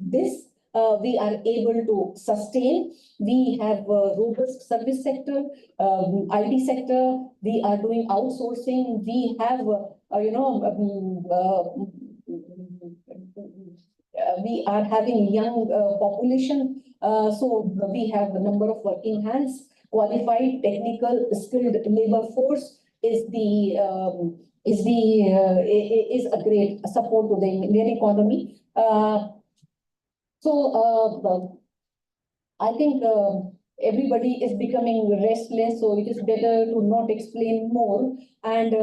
this, we are able to sustain. We have a robust service sector, IT sector. We are doing outsourcing. We have, we are having young population. So we have a number of working hands. Qualified, technical, skilled labor force is a great support to the Indian economy. I think everybody is becoming restless, so it is better to not explain more, and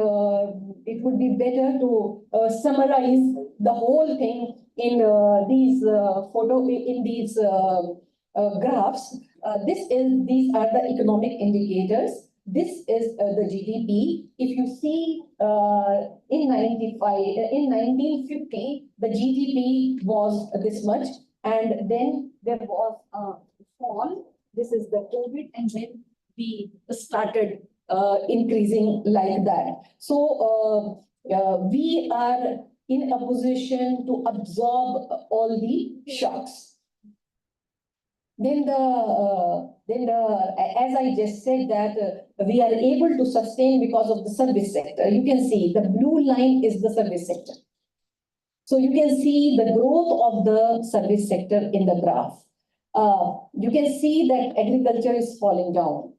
it would be better to summarize the whole thing in these graphs. These are the economic indicators. This is the GDP. If you see in 1950, the GDP was this much, and then there was a fall. This is the COVID, and then we started increasing like that. So we are in a position to absorb all the shocks. Then as I just said that we are able to sustain because of the service sector. You can see the blue line is the service sector. So you can see the growth of the service sector in the graph. You can see that agriculture is falling down.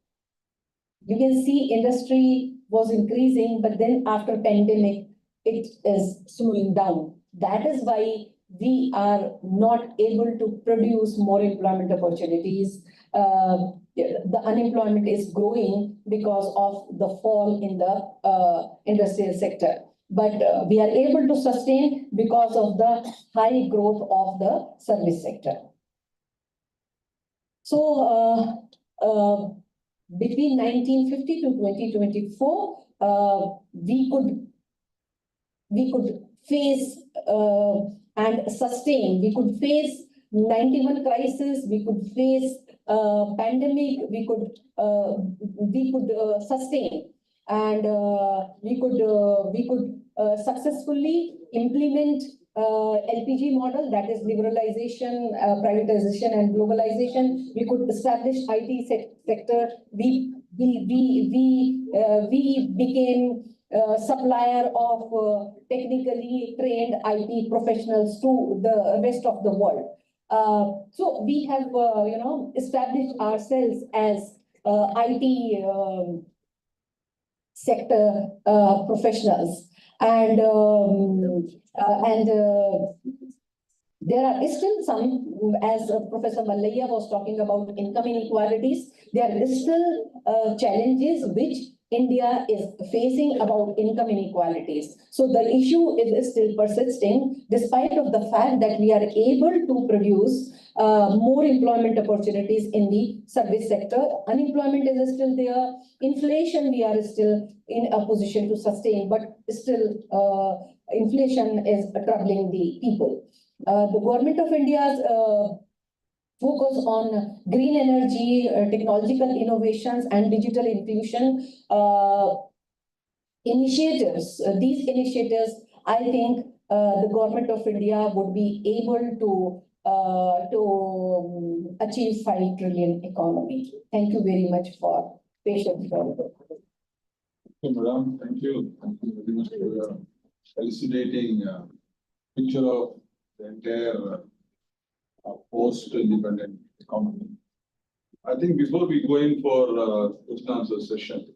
You can see industry was increasing, but then after pandemic, it is slowing down. That is why we are not able to produce more employment opportunities. The unemployment is growing because of the fall in the industrial sector. But we are able to sustain because of the high growth of the service sector. So between 1950 to 2024, we could face and sustain. We could face 91 crisis. We could face pandemic. We could sustain, and we could successfully implement LPG model, that is liberalization, privatization, and globalization. We could establish IT sector. We became supplier of technically trained IT professionals to the rest of the world. So we have, established ourselves as IT sector professionals, and there are still some, as Professor Mallayya was talking about income inequalities, there are still challenges which India is facing about income inequalities. So the issue is still persisting, despite of the fact that we are able to produce more employment opportunities in the service sector. Unemployment is still there. Inflation, we are still in a position to sustain, but still inflation is troubling the people. The government of India's focus on green energy, technological innovations, and digital inclusion initiatives. These initiatives, I think, the government of India would be able to achieve 5 trillion economy. Thank you very much for patience. Thank you, madam. Thank you. Thank you very much for your elucidating picture of the entire post-independent economy. I think before we go in for question answer session,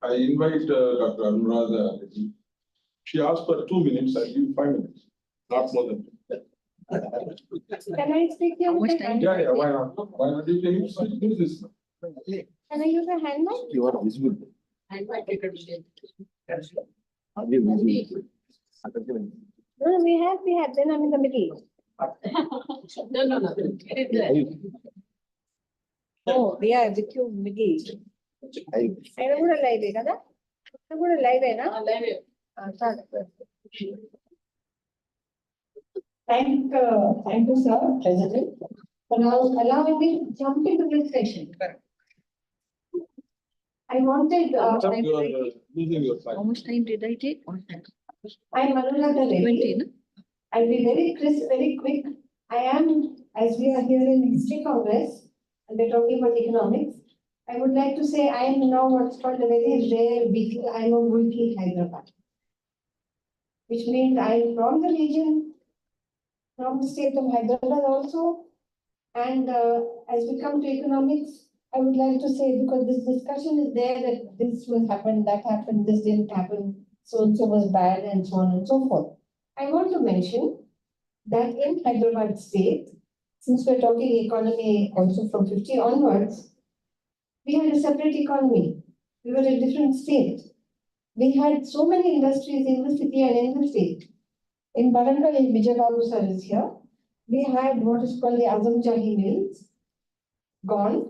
I invite Dr. Anuradha. She asked for 2 minutes. I give 5 minutes, not more than. Can I speak here? Yeah, why not? Why not? You can do this. Can I use a hand mic? You are visible. No, we have, then I'm in the middle. Oh, yeah, the cube middle. I would have live it, I would have live it, Thank you, sir, President, for now allowing me to jump into this session. I wanted, You are losing your time. How much time did I take? I'm Anuradha Reddy. 20, no? I'll be very crisp, very quick. I am, as we are here in History Congress, and we're talking about economics, I would like to say I am now what's called a very rare beetle. I'm a multi Hyderabad, which means I'm from the region, from the state of Hyderabad also. And as we come to economics, I would like to say, because this discussion is there that this will happen, that happened, this didn't happen, so and so was bad, and so on and so forth. I want to mention that in Hyderabad state, since we're talking economy also from 50 onwards, we had a separate economy. We were a different state. We had so many industries in the city and in the state. In Warangal, in Vijayababu sir is here, we had what is called the Azam Jahi mills, gone.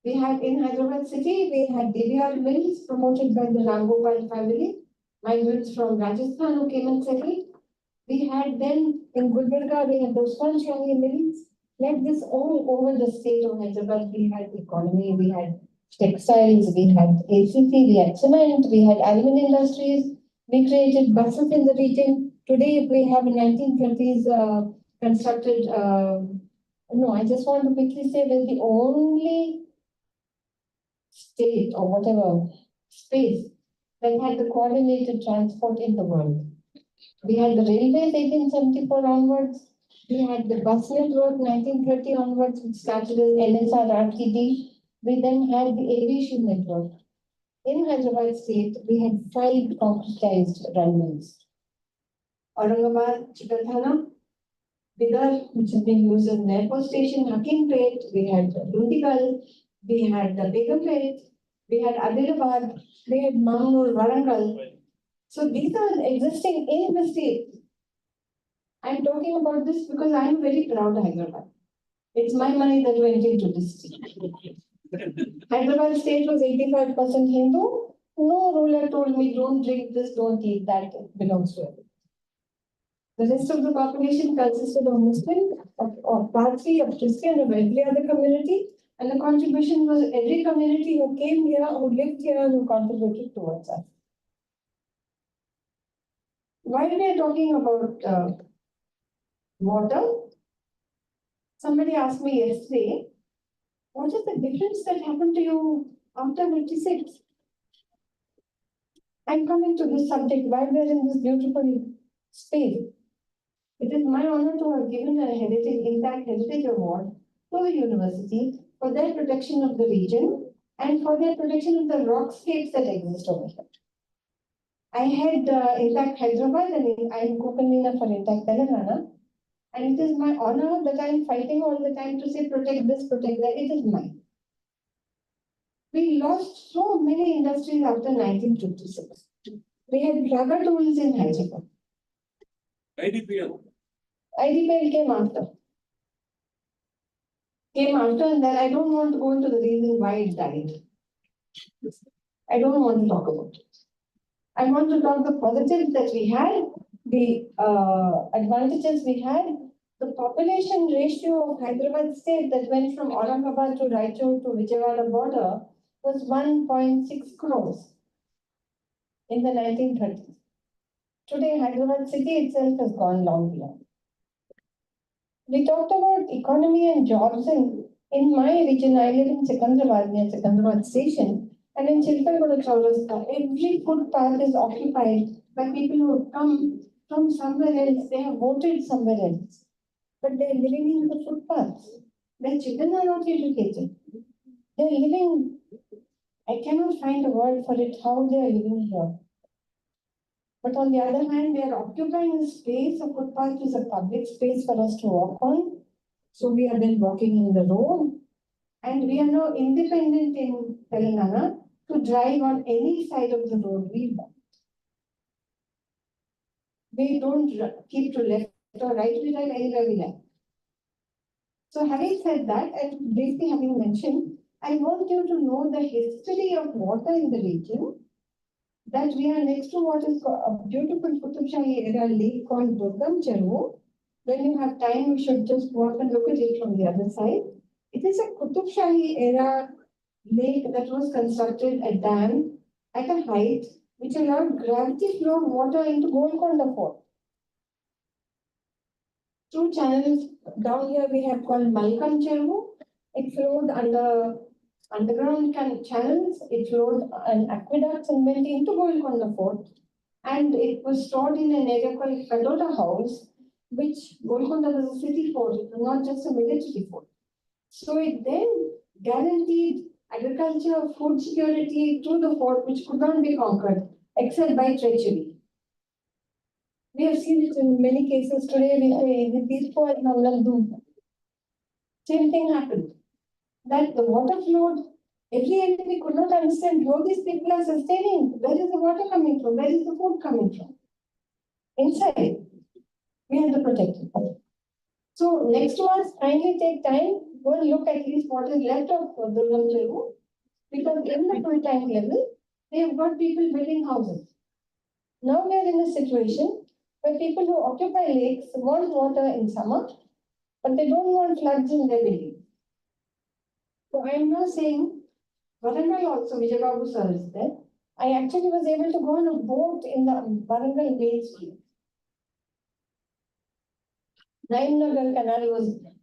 We had in Hyderabad city, we had DBR mills promoted by the Rangopal family, migrants from Rajasthan who came and settled. We had then in Gulbarga, we had those Shahi mills. Like this all over the state of Hyderabad, we had economy, we had textiles, we had ACC, we had cement, we had iron industries. We created buses in the region. Today, we have 1920s constructed. No, I just want to quickly say we're the only state or whatever space that had the coordinated transport in the world. We had the railways 1874 onwards. We had the bus network 1930 onwards, which started as NSR RTD. We then had the aviation network. In Hyderabad state, we had 5 concretized runways. Aurangabad, Chikathana, Bidar, which is being used as an airport station, Hakimpet, we had Dundigal, we had the Begumpet, we had Adilabad, we had Mangalore, Warangal. So these are existing in the state. I'm talking about this because I'm very proud of Hyderabad. It's my money that went into this state. Hyderabad state was 85% Hindu. No ruler told me, don't drink this, don't eat that, it belongs to everyone. The rest of the population consisted of Muslim, of Parsi, of Christian, of every other community. And the contribution was every community who came here, who lived here, and who contributed towards us. While we are talking about water, somebody asked me yesterday, what is the difference that happened to you after 56? I'm coming to this subject while we are in this beautiful space. It is my honor to have given a heritage, intact heritage award to the university for their protection of the region and for their protection of the rockscapes that exist over here. I had Intact Hyderabad and I'm co-convener for Intact Telangana. And it is my honor that I'm fighting all the time to say protect this, protect that. It is mine. We lost so many industries after 1956. We had rubber tools in Hyderabad. IDPL came after. And then I don't want to go into the reason why it died. I don't want to talk about it. I want to talk the positives that we had, the advantages we had. The population ratio of Hyderabad state that went from Aurangabad to Raichur to Vijayawada border was 1.6 crores in the 1930s. Today, Hyderabad city itself has gone long beyond. We talked about economy and jobs in my region. I live in Secunderabad, near Secunderabad station, and in Chilpalgoda Chaurasta, every footpath is occupied by people who have come from somewhere else. They have voted somewhere else, but they're living in the footpaths. Their children are not educated. They're living, I cannot find a word for it, how they are living here. But on the other hand, they are occupying a space. A footpath is a public space for us to walk on. So we are then walking in the road. And we are now independent in Telangana to drive on any side of the road we want. We don't keep to left or right, we drive anywhere we like. So having said that, and briefly having mentioned, I want you to know the history of water in the region. That we are next to what is a beautiful Puducherry era lake called Puducherry. When you have time, you should just go up and look at it from the other side. It is a Puducherry era lake that was constructed, a dam at a height which allowed gravity flow of water into Golconda Fort. 2 channels down here we have called Malkam Cheru. It flowed under underground channels, it flowed an aqueducts and went into Golconda Fort. And it was stored in an area called Kadota House, which Golconda was a city fort, it was not just a military fort. So it then guaranteed agriculture, food security to the fort, which could not be conquered except by treachery. We have seen it in many cases today. We say, same thing happened. That the water flowed, every end we could not understand how these people are sustaining. Where is the water coming from? Where is the food coming from? Inside, we have to protect it. So next to us, kindly take time, go and look at least what is left of Durgam Cheru, because in the full tank level, they have got people building houses. Now we are in a situation where people who occupy lakes want water in summer, but they don't want floods in their buildings. So I am now saying Warangal also, Vijayababu sir is there. I actually was able to go on a boat in the Warangal Main Street. Naimnagar Canal was there.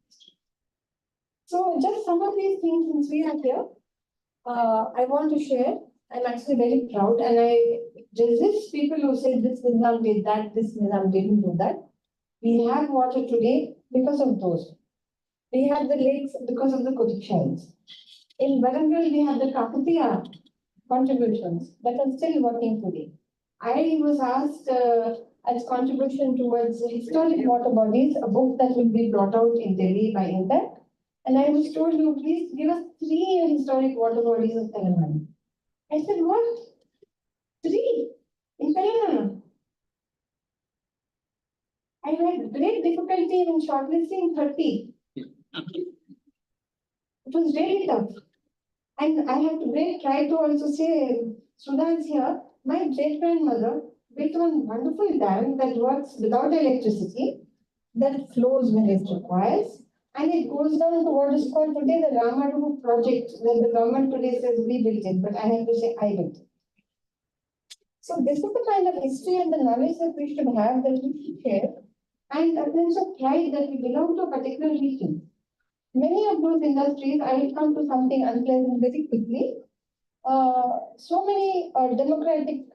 So just some of these things since we are here, I want to share. I'm actually very proud and I resist people who say this Nizam did that, this Nizam didn't do that. We have water today because of those. We have the lakes because of the Puducherrys. In Warangal, we have the Kakatiya contributions that are still working today. I was asked as contribution towards historic water bodies, a book that will be brought out in Delhi by Impact. And I was told, you please give us 3 historic water bodies of Telangana. I said, what? 3 in Telangana? I had great difficulty in shortlisting 30. It was really tough. And I have to try to also say, Sudha is here, my great-grandmother built one wonderful dam that works without electricity, that flows when it requires, and it goes down to what is called today the Ramadu project, that the government today says we built it, but I have to say I built it. So this is the kind of history and the knowledge that we should have, that we should share, and a sense of pride that we belong to a particular region. Many of those industries, I will come to something unpleasant very quickly. So many democratic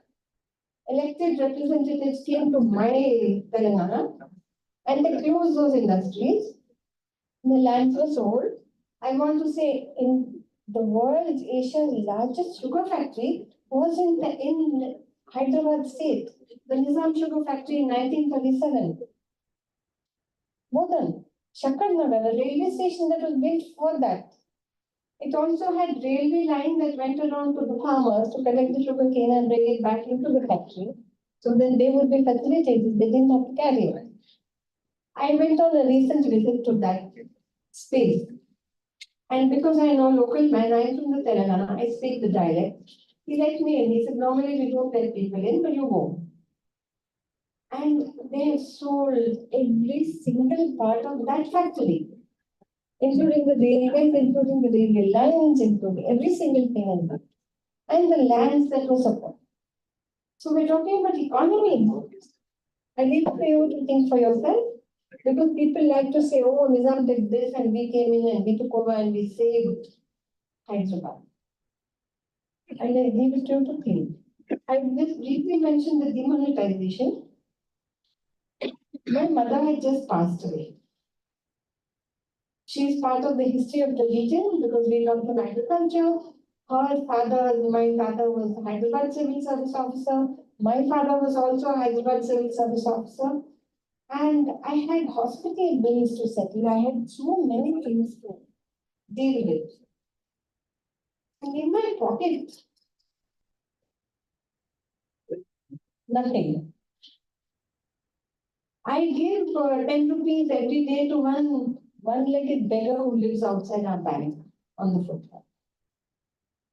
elected representatives came to my Telangana and they closed those industries. The lands were sold. I want to say in the world's Asia's largest sugar factory was in Hyderabad state, the Nizam Sugar Factory in 1937. Modern. Shakarnagar, a railway station that was built for that. It also had railway line that went around to the farmers to collect the sugar cane and bring it back into the factory. So then they would be facilitated, they didn't have to carry it. I went on a recent visit to that space. And because I know local man, I am from the Telangana, I speak the dialect. He let me in. He said, normally we don't let people in, but you go. And they have sold every single part of that factory, including the railways, including the railway lines, including every single thing in that, and the lands that were supported. So we're talking about economy. I leave it for you to think for yourself, because people like to say, oh, Nizam did this and we came in and we took over and we saved Hyderabad. And I leave it to you to think. I just briefly mentioned the demonetization. My mother had just passed away. She is part of the history of the region because we come from agriculture. Her father, my father was a Hyderabad Civil Service Officer. My father was also a Hyderabad Civil Service Officer. And I had hospital bills to settle. I had so many things to deal with. And in my pocket, nothing. I give 10 rupees every day to one-legged beggar who lives outside our bank on the footpath.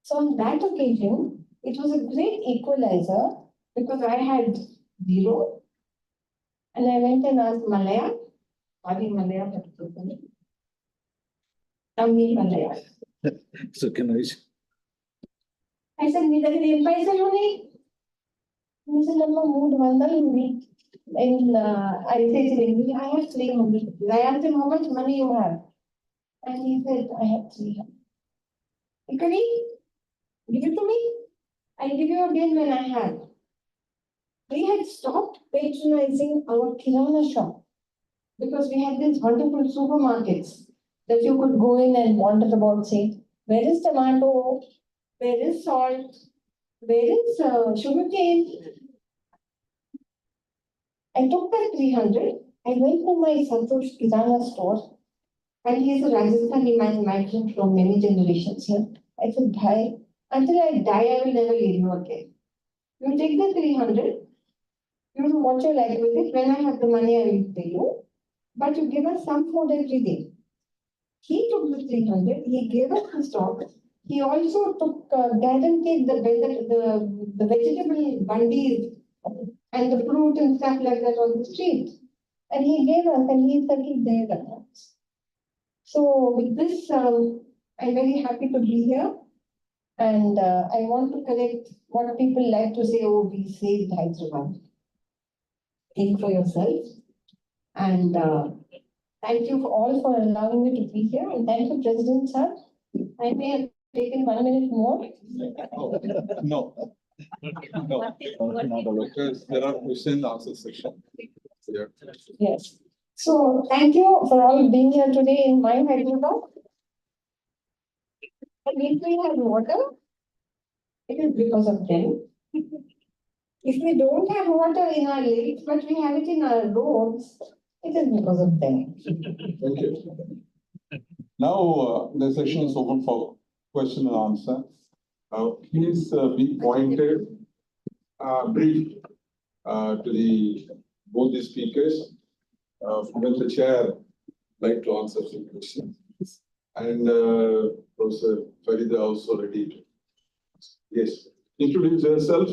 So on that occasion, it was a great equalizer because I had 0. And I went and asked Malaya, sorry Malaya, but Tamil Malaya. So can I? I said, "Need any paisa money?" He said, "Namma mood vandal." And I said in English, I have 300 rupees. I asked him, how much money you have? And he said, I have 300. Ikari, give it to me. I'll give you again when I have. We had stopped patronizing our kirana shop because we had these wonderful supermarkets that you could go in and wander about, say, where is tomato? Where is salt? Where is sugar cane? I took that 300. I went to my Santosh Kirana store, and he is a Rajasthani man, migrant from many generations here. I said, Bhai, until I die, I will never leave you again. You take the 300, you do what you like with it. When I have the money, I will pay you. But you give us some food every day. He took the 300, he gave us the stock. He also took, guaranteed the vegetable bundies and the fruit and stuff like that on the street. And he gave us, and he settled their accounts. So with this, I'm very happy to be here. And I want to correct what people like to say, oh, we saved Hyderabad. Think for yourself. And thank you all for allowing me to be here. And thank you, President sir. I may have taken 1 minute more. No. No. Because there are question and answer session. Yeah. Yes. So thank you for all being here today in my Hyderabad. And if we have water, it is because of them. If we don't have water in our lakes, but we have it in our roads, it is because of them. Thank you. Now, the session is open for question and answer. Please be pointed, brief to the both the speakers. From the chair, like to answer some questions. And Professor Farida also ready to. Yes, introduce yourself.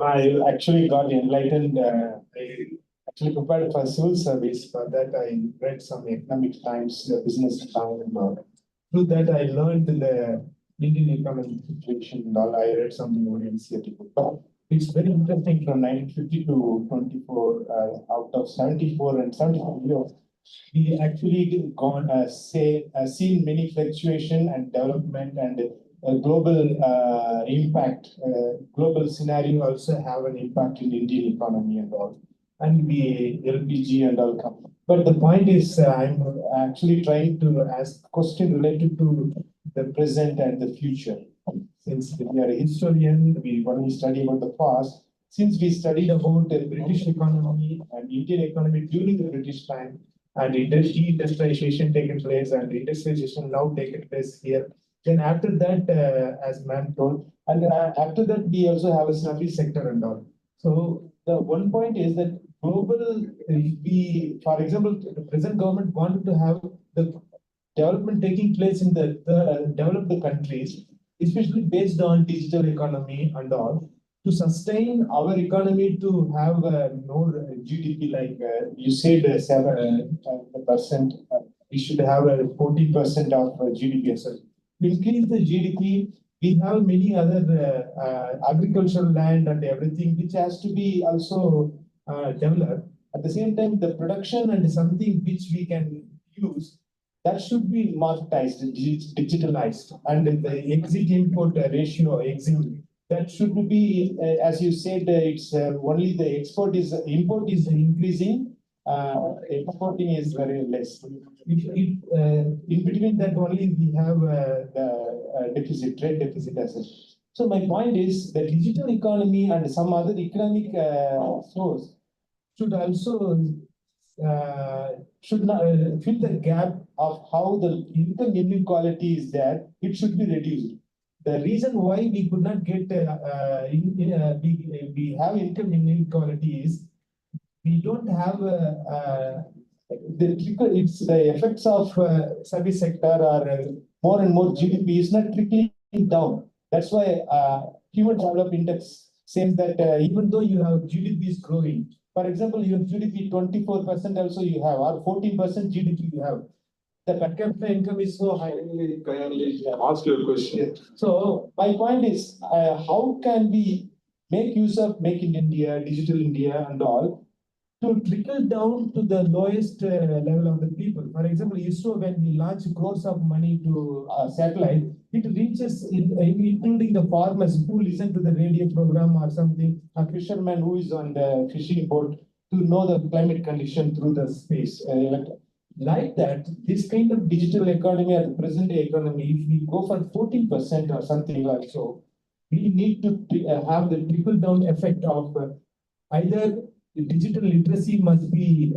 I actually got enlightened. I actually prepared for civil service. For that, I read some economic times, business time, and all. Through that, I learned the Indian economic situation and all. I read some more NCERT book. But it's very interesting from 1950 to 24. Out of 74 and 75 years, we actually gone seen many fluctuation and development and global impact. Global scenario also have an impact in Indian economy and all, and the LPG and all come. But the point is, I'm actually trying to ask question related to the present and the future. Since we are a historian, we only study about the past. Since we studied about the British economy and Indian economy during the British time, and industrialization taken place and industrialization now taken place here. Then after that, as ma'am told, and after that we also have a service sector and all. So the one point is that global, for example, the present government wanted to have the development taking place in the developed countries, especially based on digital economy and all, to sustain our economy to have more GDP, like you said, 7%. We should have a 40% of GDP. So to increase the GDP, we have many other agricultural land and everything, which has to be also developed. At the same time, the production and something which we can use, that should be marketized, digitalized, and the exit import ratio, exit, that should be, as you said, it's only the import is increasing, exporting is very less. In between that only we have the deficit, trade deficit as such. So my point is the digital economy and some other economic source should also should not fill the gap of how the income inequality is there. It should be reduced. The reason why we could not get we have income inequality is we don't have it's the effects of service sector or more and more GDP is not trickling down. That's why Human Development Index says that even though you have GDP is growing, for example, your GDP 24% also you have, or 14% GDP you have. The per capita income is so high. Kindly ask your question. So my point is, how can we make use of Make in India, Digital India, and all to trickle down to the lowest level of the people? For example, ISRO, when we launch crores of money to satellite, it reaches including the farmers who listen to the radio program or something, a fisherman who is on the fishing boat to know the climate condition through the space. Like that, this kind of digital economy or the present day economy, if we go for 14% or something like so, we need to have the trickle down effect of either the digital literacy must be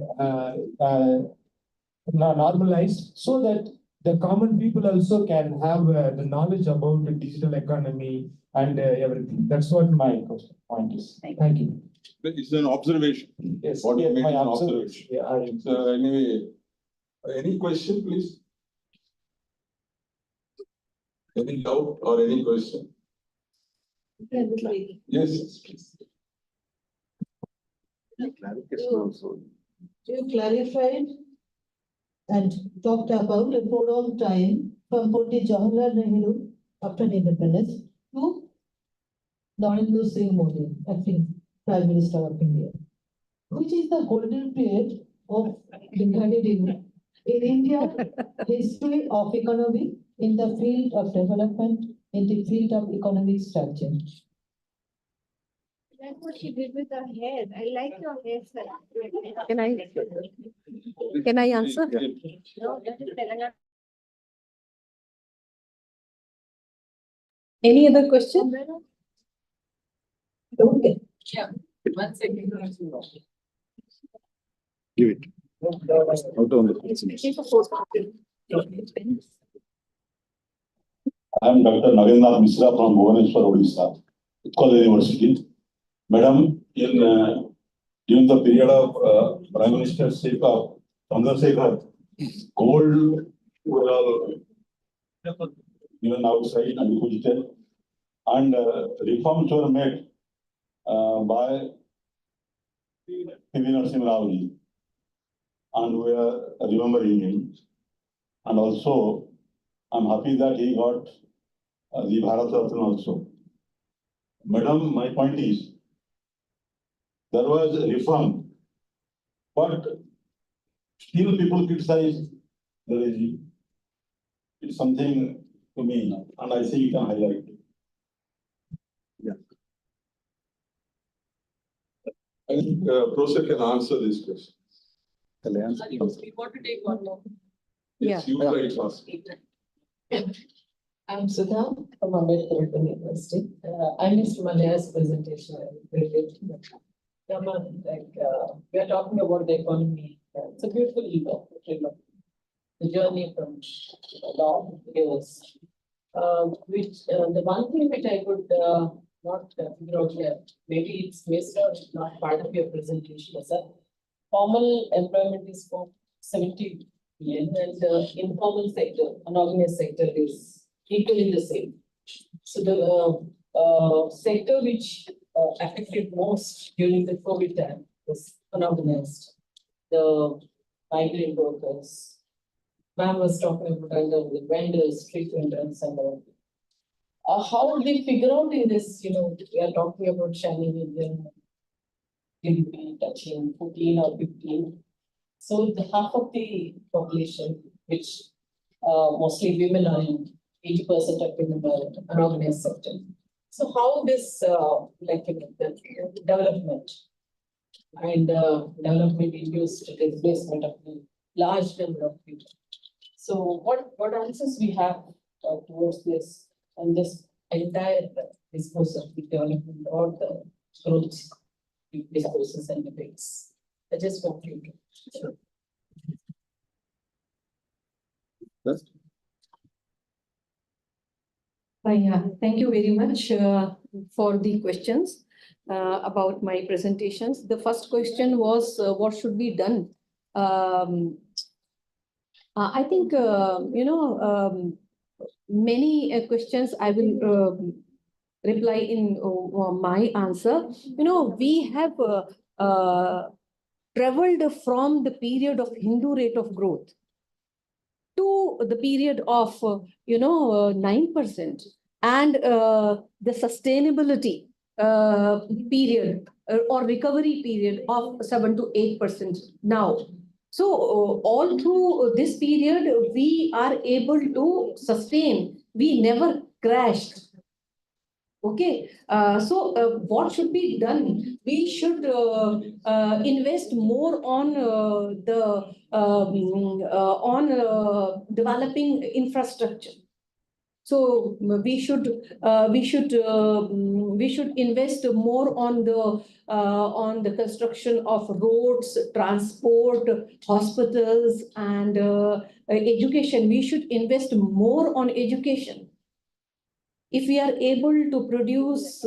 normalized so that the common people also can have the knowledge about the digital economy and everything. That's what my point is. Thank you. It's an observation. Yes, What you made my is an observation. observation. So anyway, any question, please? Any doubt or any question? Yes, please. You clarified and talked about a prolonged time from Pandit Jawaharlal Nehru after independence to Narendra Singh Modi, acting Prime Minister of India, which is the golden period of divided in India history of economy in the field of development, in the field of economic structure. That's what she did with her hair. I like your hair, sir. Can I answer? No, that is Telangana. Any other question? Okay. Yeah, 1 second. Give it. Out on the presentation. I am Dr. Narendra Mishra from Bhubaneswar, Odisha, Utkal University. Madam, during the period of Prime Minister Chandrasekhar, gold were given outside and deposited, and reforms were made by P.V. Narasimha Rao ji, and we are remembering him. And also, I'm happy that he got the Bharat Ratna also. Madam, my point is, there was a reform, but still people criticize the regime. It's something to me, and I think you can highlight. I think Professor can answer this question. We want to take one more. Yes, you right first. I'm Sudha from Ambedkar Open University. I missed Malaya's presentation. We are talking about the economy. It's a beautiful look. The journey from long years. Which the one thing which I would not figure out here, maybe it's missed or not part of your presentation, is that formal employment is for 70 million and the informal sector, unorganized sector is equally the same. So the sector which affected most during the COVID time was unorganized. The migrant workers. Ma'am was talking about under the vendors, street vendors and all. How would they figure out in this, we are talking about shining Indian GDP touching 14 or 15. So the half of the population, which mostly women are in, 80% of women are in unorganized sector. So how this the development and development induced displacement of the large number of people. So what answers we have towards this and this entire discourse of the development or the growth discourses and debates? I just want you to. Sure. Yeah, thank you very much for the questions about my presentations. The first question was what should be done? I think, many questions I will reply in my answer. We have traveled from the period of Hindu rate of growth to the period of 9% and the sustainability period or recovery period of 7 to 8% now. So all through this period, we are able to sustain. We never crashed. Okay, so what should be done? We should invest more on developing infrastructure. So we should invest more on the construction of roads, transport, hospitals, and education. We should invest more on education. If we are able to produce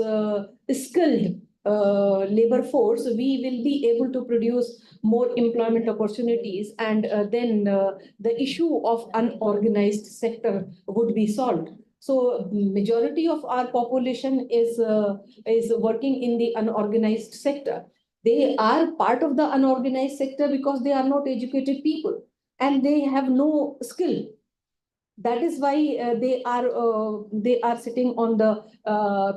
skilled labor force, we will be able to produce more employment opportunities, and then the issue of unorganized sector would be solved. So majority of our population is working in the unorganized sector. They are part of the unorganized sector because they are not educated people and they have no skill. That is why they are sitting on the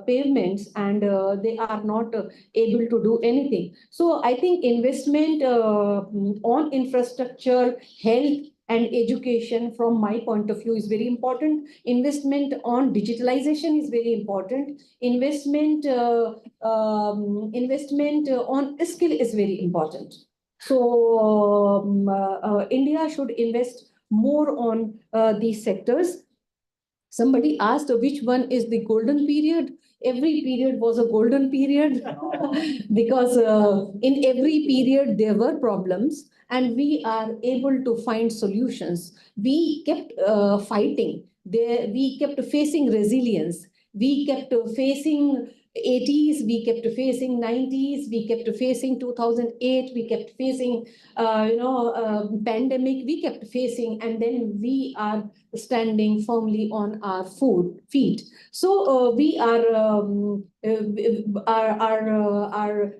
pavements and they are not able to do anything. So I think investment on infrastructure, health and education from my point of view is very important. Investment on digitalization is very important. Investment on skill is very important. So India should invest more on these sectors. Somebody asked which one is the golden period. Every period was a golden period because in every period there were problems and we are able to find solutions. We kept fighting. We kept facing resilience. We kept facing 80s, we kept facing 90s, we kept facing 2008, we kept facing, pandemic, we kept facing, and then we are standing firmly on our feet. So we are, our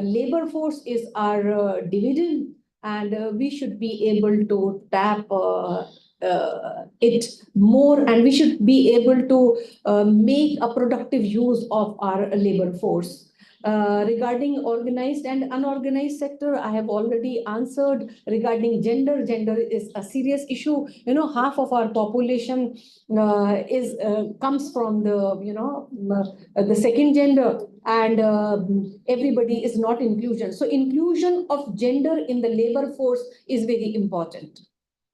labor force is our dividend, and we should be able to tap it more, and we should be able to make a productive use of our labor force. Regarding organized and unorganized sector, I have already answered. Regarding gender, gender is a serious issue. You know, half of our population comes from the second gender, and everybody is not inclusion. So inclusion of gender in the labor force is very important.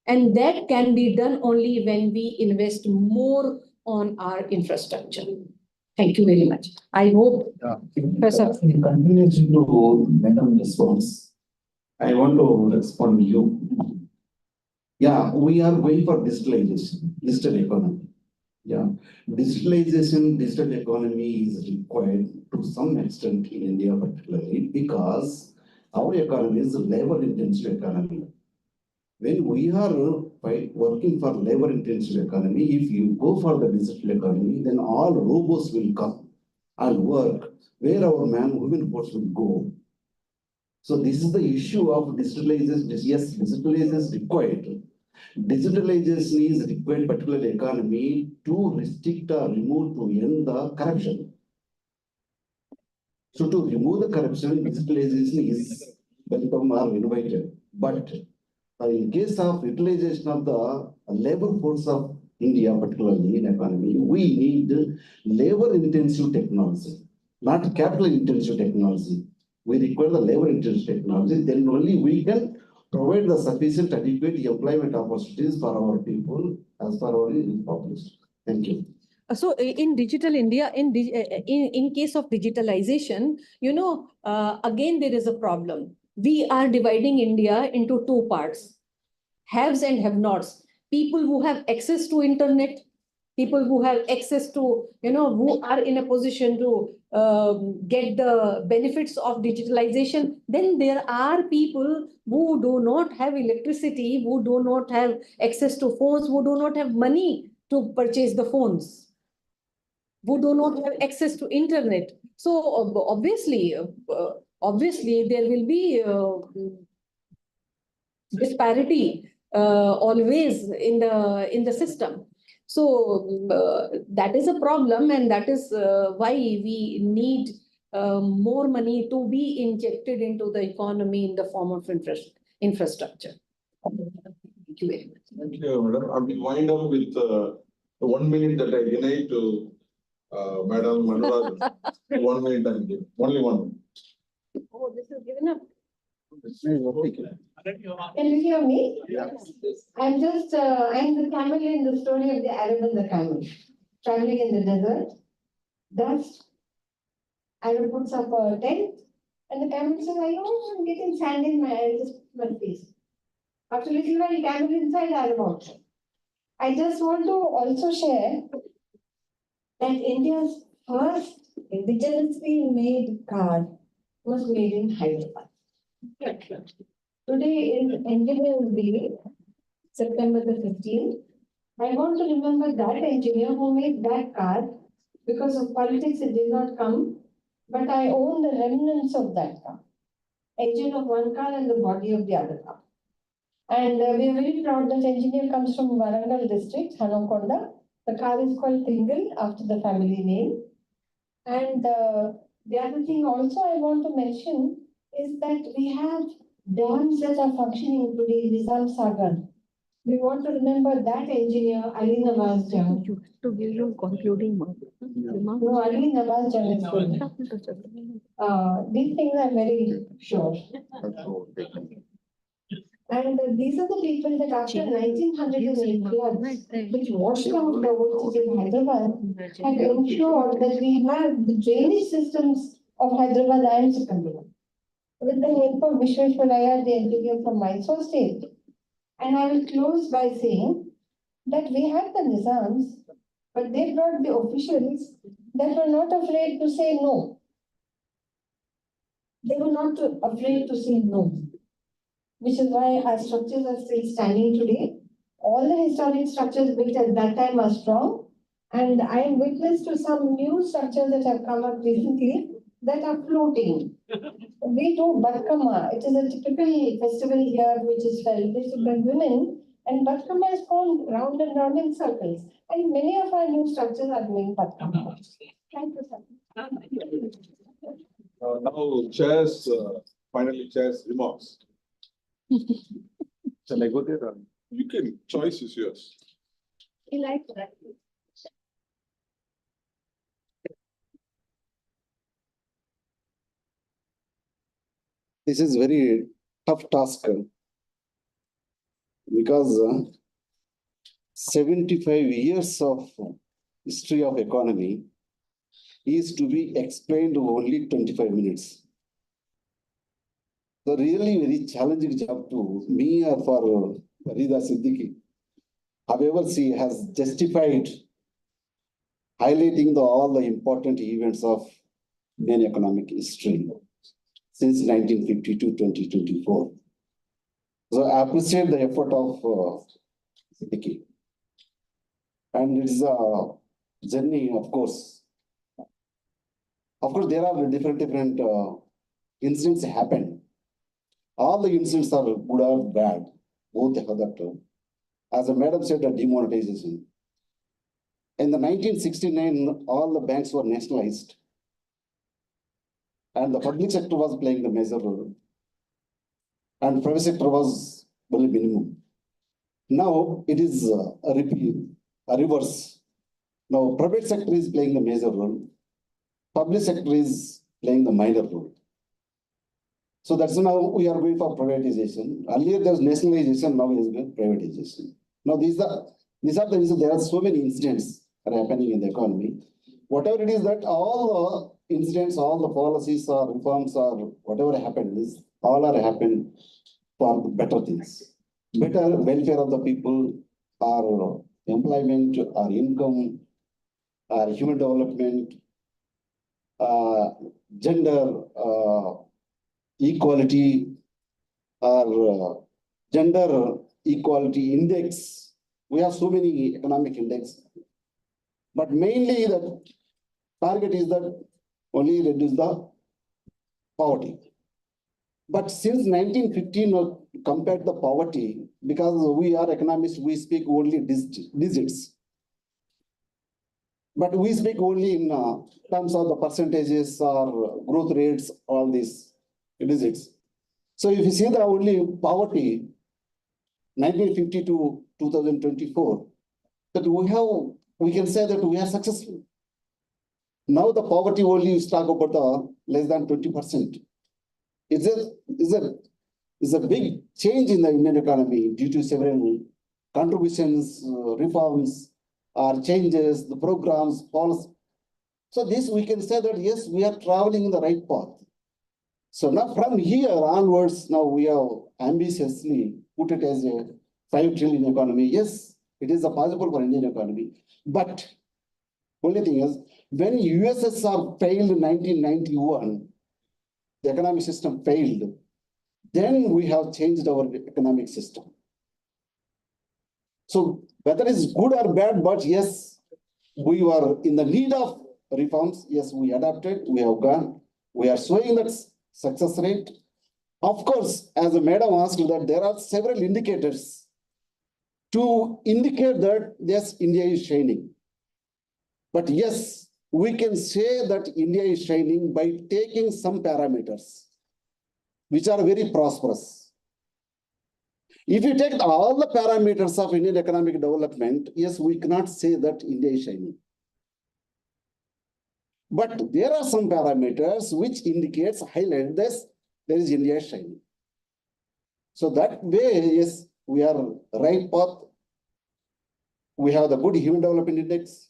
And that can be done only when we invest more on our infrastructure. Thank you very much. I hope, Professor. In continuation to Madam response, I want to respond to you. Yeah, we are going for digitalization, digital economy. Yeah, digitalization, digital economy is required to some extent in India particularly because our economy is a labor-intensive economy. When we are working for labor-intensive economy, if you go for the digital economy, then all robots will come and work where our women force will go. So this is the issue of digitalization. Yes, digitalization is required. Digitalization is required, particularly economy, to restrict or remove, to end the corruption. So to remove the corruption, digitalization is welcome or invited. But in case of utilization of the labor force of India, particularly in economy, we need labor-intensive technology, not capital-intensive technology. We require the labor-intensive technology, then only we can provide the sufficient adequate employment opportunities for our people as per our population. Thank you. So in digital India, in case of digitalization, again, there is a problem. We are dividing India into two parts, haves and have-nots. People who have access to internet, people who have access to, who are in a position to get the benefits of digitalization. Then there are people who do not have electricity, who do not have access to phones, who do not have money to purchase the phones, who do not have access to internet. So obviously there will be disparity always in the system. So that is a problem, and that is why we need more money to be injected into the economy in the form of infrastructure. Thank you very much. Thank you, Madam. I will wind up with the 1 minute that I denied to Madam Manuraj. 1 minute I give. Only 1 minute. Oh, this is given up. Can you hear me? Yes. I'm the camel in the story of the Arab and the camel, traveling in the desert. Dust. Arab puts up a tent, and the camel says, I'm getting sand in my eyes, just my face. After a little while, camel inside, Arab outside. I just want to also share that India's first indigenously made card was made in Hyderabad. Today is Engineers Day, September the 15th. I want to remember that engineer who made that card. Because of politics, it did not come, but I own the remnants of that card. engine of one car and the body of the other car. And we are very proud that engineer comes from Warangal district, Hanakonda. The car is called Tingle after the family name. And the other thing also I want to mention is that we have dams that are functioning today, Nizam Sagar. We want to remember that engineer, Ali Nawaz Jang. To give you concluding remarks. No, Ali Nawaz Jang is good. These things I'm very sure. And these are the people that after 1908 floods, which washed out the roads in Hyderabad, had ensured that we have the drainage systems of Hyderabad and Secunderabad. With the help of Vishweshwaraya, the engineer from Mysore state. And I will close by saying that we had the Nizams, but they brought the officials that were not afraid to say no. They were not afraid to say no, which is why our structures are still standing today. All the historic structures built at that time are strong, and I am witness to some new structures that have come up recently that are floating. We do Batkama. It is a typical festival here which is celebrated by women, and Batkama is gone round and round in circles. And many of our new structures are doing Batkama. Thank you, sir. Now, Chair's, finally, Chair's remarks. Shall I go there? Or? You can, choice is yours. I like that. This is very tough task because 75 years of history of economy is to be explained only 25 minutes. So really very challenging job to me or for Farida Siddiqui. However, she has justified highlighting all the important events of Indian economic history since 1950 to 2024. So I appreciate the effort of Siddiqui. And it's a journey, of course. Of course, there are different incidents happen. All the incidents are good or bad, both have that. As a madam said, the demonetization. In the 1969, all the banks were nationalized. And the public sector was playing the major role. And private sector was very minimum. Now it is a reverse. Now private sector is playing the major role. Public sector is playing the minor role. So that's now we are going for privatization. Earlier there was nationalization, now it is privatization. Now these are the reasons. There are so many incidents that are happening in the economy. Whatever it is that all the incidents, all the policies or reforms or whatever happened is all are happened for better things. Better welfare of the people, or employment, or income, or human development, gender equality, or gender equality index. We have so many economic index, but mainly the target is that only reduce the poverty. But since 1915, compared the poverty, because we are economists, we speak only digits. But we speak only in terms of the percentages or growth rates, all these digits. So if you see the only poverty, 1950 to 2024, that we can say that we are successful. Now the poverty only is talk about the less than 20%. It's a big change in the Indian economy due to several contributions, reforms, or changes, the programs, policies. So this we can say that yes, we are traveling in the right path. So now from here onwards, now we have ambitiously put it as a 5 trillion economy. Yes, it is a possible for Indian economy. But only thing is, when USSR failed in 1991, the economic system failed, then we have changed our economic system. So whether it's good or bad, but yes, we were in the need of reforms. Yes, we adapted, we have gone, we are showing that success rate. Of course, as the madam asked, that there are several indicators to indicate that yes, India is shining. But yes, we can say that India is shining by taking some parameters which are very prosperous. If you take all the parameters of Indian economic development, yes, we cannot say that India is shining. But there are some parameters which indicates, highlight this, there is India shining. So that way, yes, we are right path. We have the good human development index,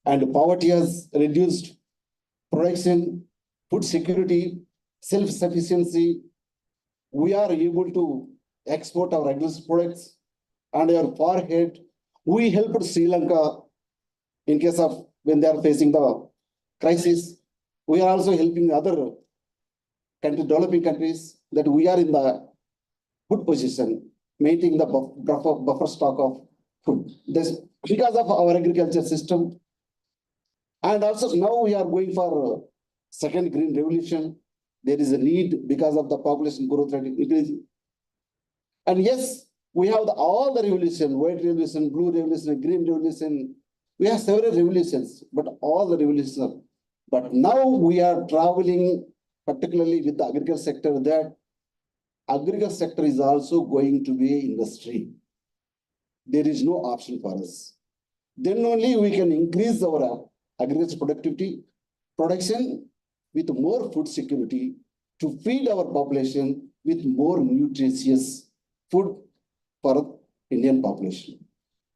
and poverty has reduced, production, food security, self-sufficiency. We are able to export our agricultural products, and our far ahead. We helped Sri Lanka in case of when they are facing the crisis. We are also helping other developing countries, that we are in the good position, maintaining the buffer stock of food. This because of our agriculture system. And also now we are going for second green revolution. There is a need because of the population growth rate increasing. And yes, we have all the revolution, white revolution, blue revolution, green revolution. We have several revolutions, but all the revolutions. But now we are traveling, particularly with the agriculture sector, that agriculture sector is also going to be industry. There is no option for us. Then only we can increase our agriculture productivity, production with more food security to feed our population with more nutritious food for Indian population.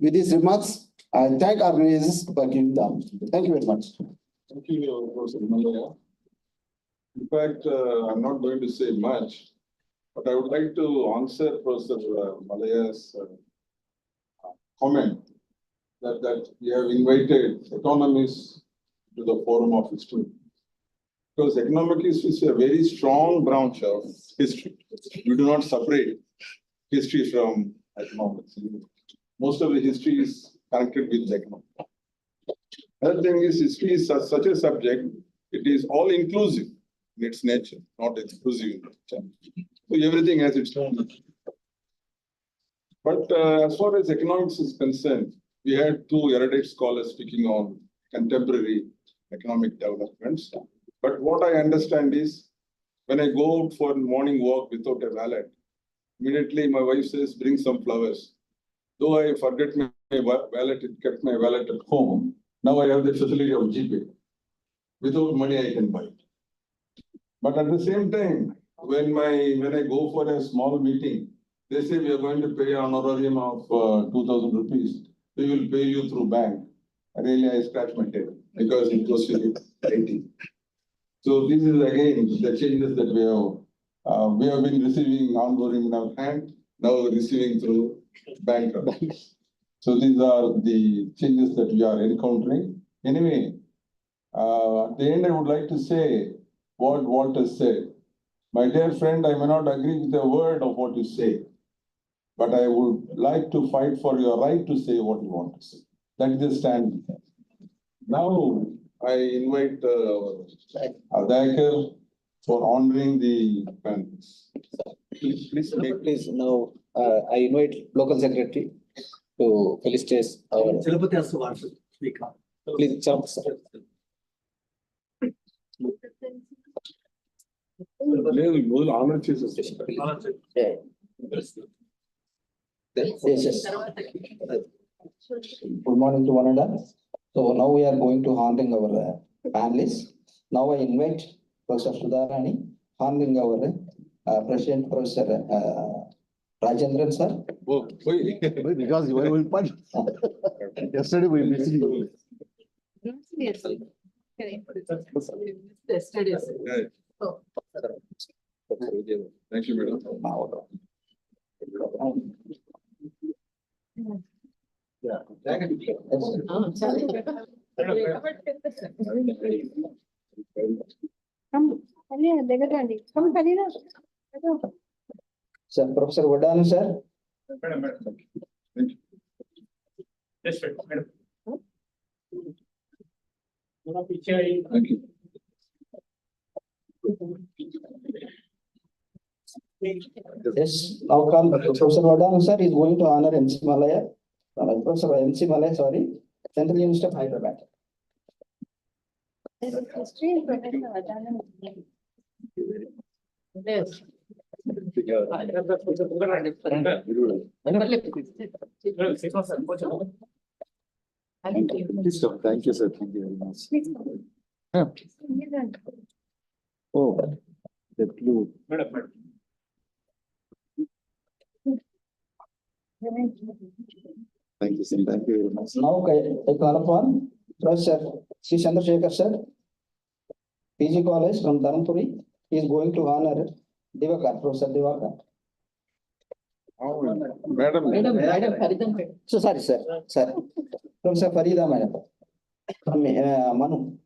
With these remarks, I thank our organizers for giving the opportunity. Thank you very much. Thank you, Professor Malaya. In fact, I'm not going to say much, but I would like to answer Professor Malaya's comment that we have invited economists to the forum of history. Because economics is a very strong branch of history. We do not separate history from economics. Most of the history is connected with economics. Another thing is, history is such a subject, it is all inclusive in its nature, not exclusive in nature. So everything has its own. But as far as economics is concerned, we had two erudite scholars speaking on contemporary economic developments. But what I understand is, when I go out for a morning walk without a valet, immediately my wife says, bring some flowers. Though I forget my wallet, it kept my wallet at home. Now I have the facility of GPay. Without money, I can buy it. But at the same time, when I go for a small meeting, they say we are going to pay an honorarium of 2,000 rupees. We will pay you through bank. Really, I scratch my head because it goes to 80. So this is again the changes that we have been receiving honorarium in our hand, now receiving through bank. So these are the changes that we are encountering. Anyway, at the end, I would like to say what Walter said. My dear friend, I may not agree with a word of what you say, but I would like to fight for your right to say what you want to say. That is the stand. Now, I invite Adhikar for honoring the panelists. Please, now I invite local secretary to felicitate our. Chilapati has to answer. Please, Chilapati sir. Honor Jesus. Yes. Good morning to one and all. So now we are going to honoring our panelists. Now I invite Professor Sudharani, honoring our President Professor Rajendran sir. Oh, wait. Because you will punch. Yesterday we missed you. Yes. Right. Oh. Thank you, madam. Come, come, Sir, Professor Vadanu sir. Madam. Thank you. Yes, madam. Thank you. Yes, now call Professor Vadana sir is going to honor MC Malaya, Professor MC Malaya, sorry, Central University of Hyderabad. History and Professor Vadana. Yes. Thank you. Please come. Thank you, sir. Thank you very much. Oh, the blue. Thank you, sir. Thank you very much. Now I call upon Professor C. Chandrasekhar sir, PG College from Dharmapuri. He is going to honor Divakar, Professor Divakar. Madam. Madam Faridam. So sorry, sir. Professor Farida madam. From Manu.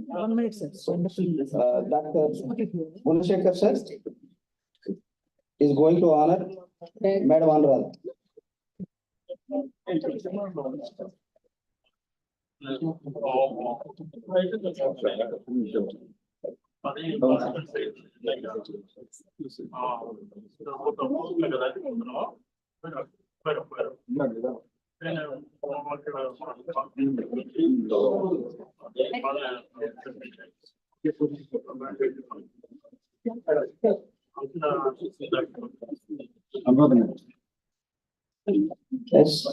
One minute, sir. Dr. Puducherry sir is going to honor Madam Anurag. Yes.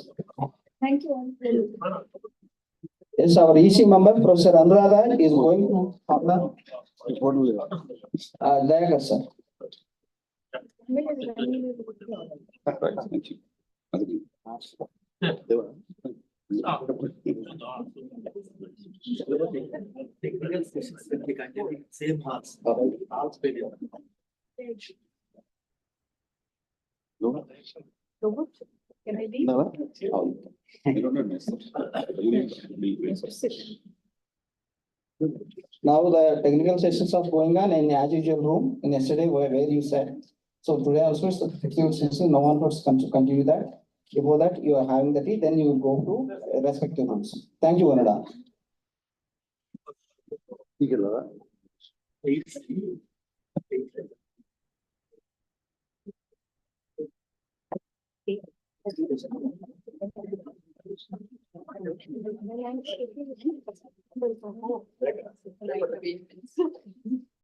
Thank you. Yes, our EC member, Professor Anuradha, is going to honor Dayakar sir. Technical sessions will be continuing same marks. All period. No? Can I leave? No? You don't know, sir. You need to leave. Now the technical sessions are going on in as usual room in yesterday where you said. So today also is the technical session, no one wants to continue that. Before that, you are having the tea, then you will go to respective rooms. Thank you, Vanada.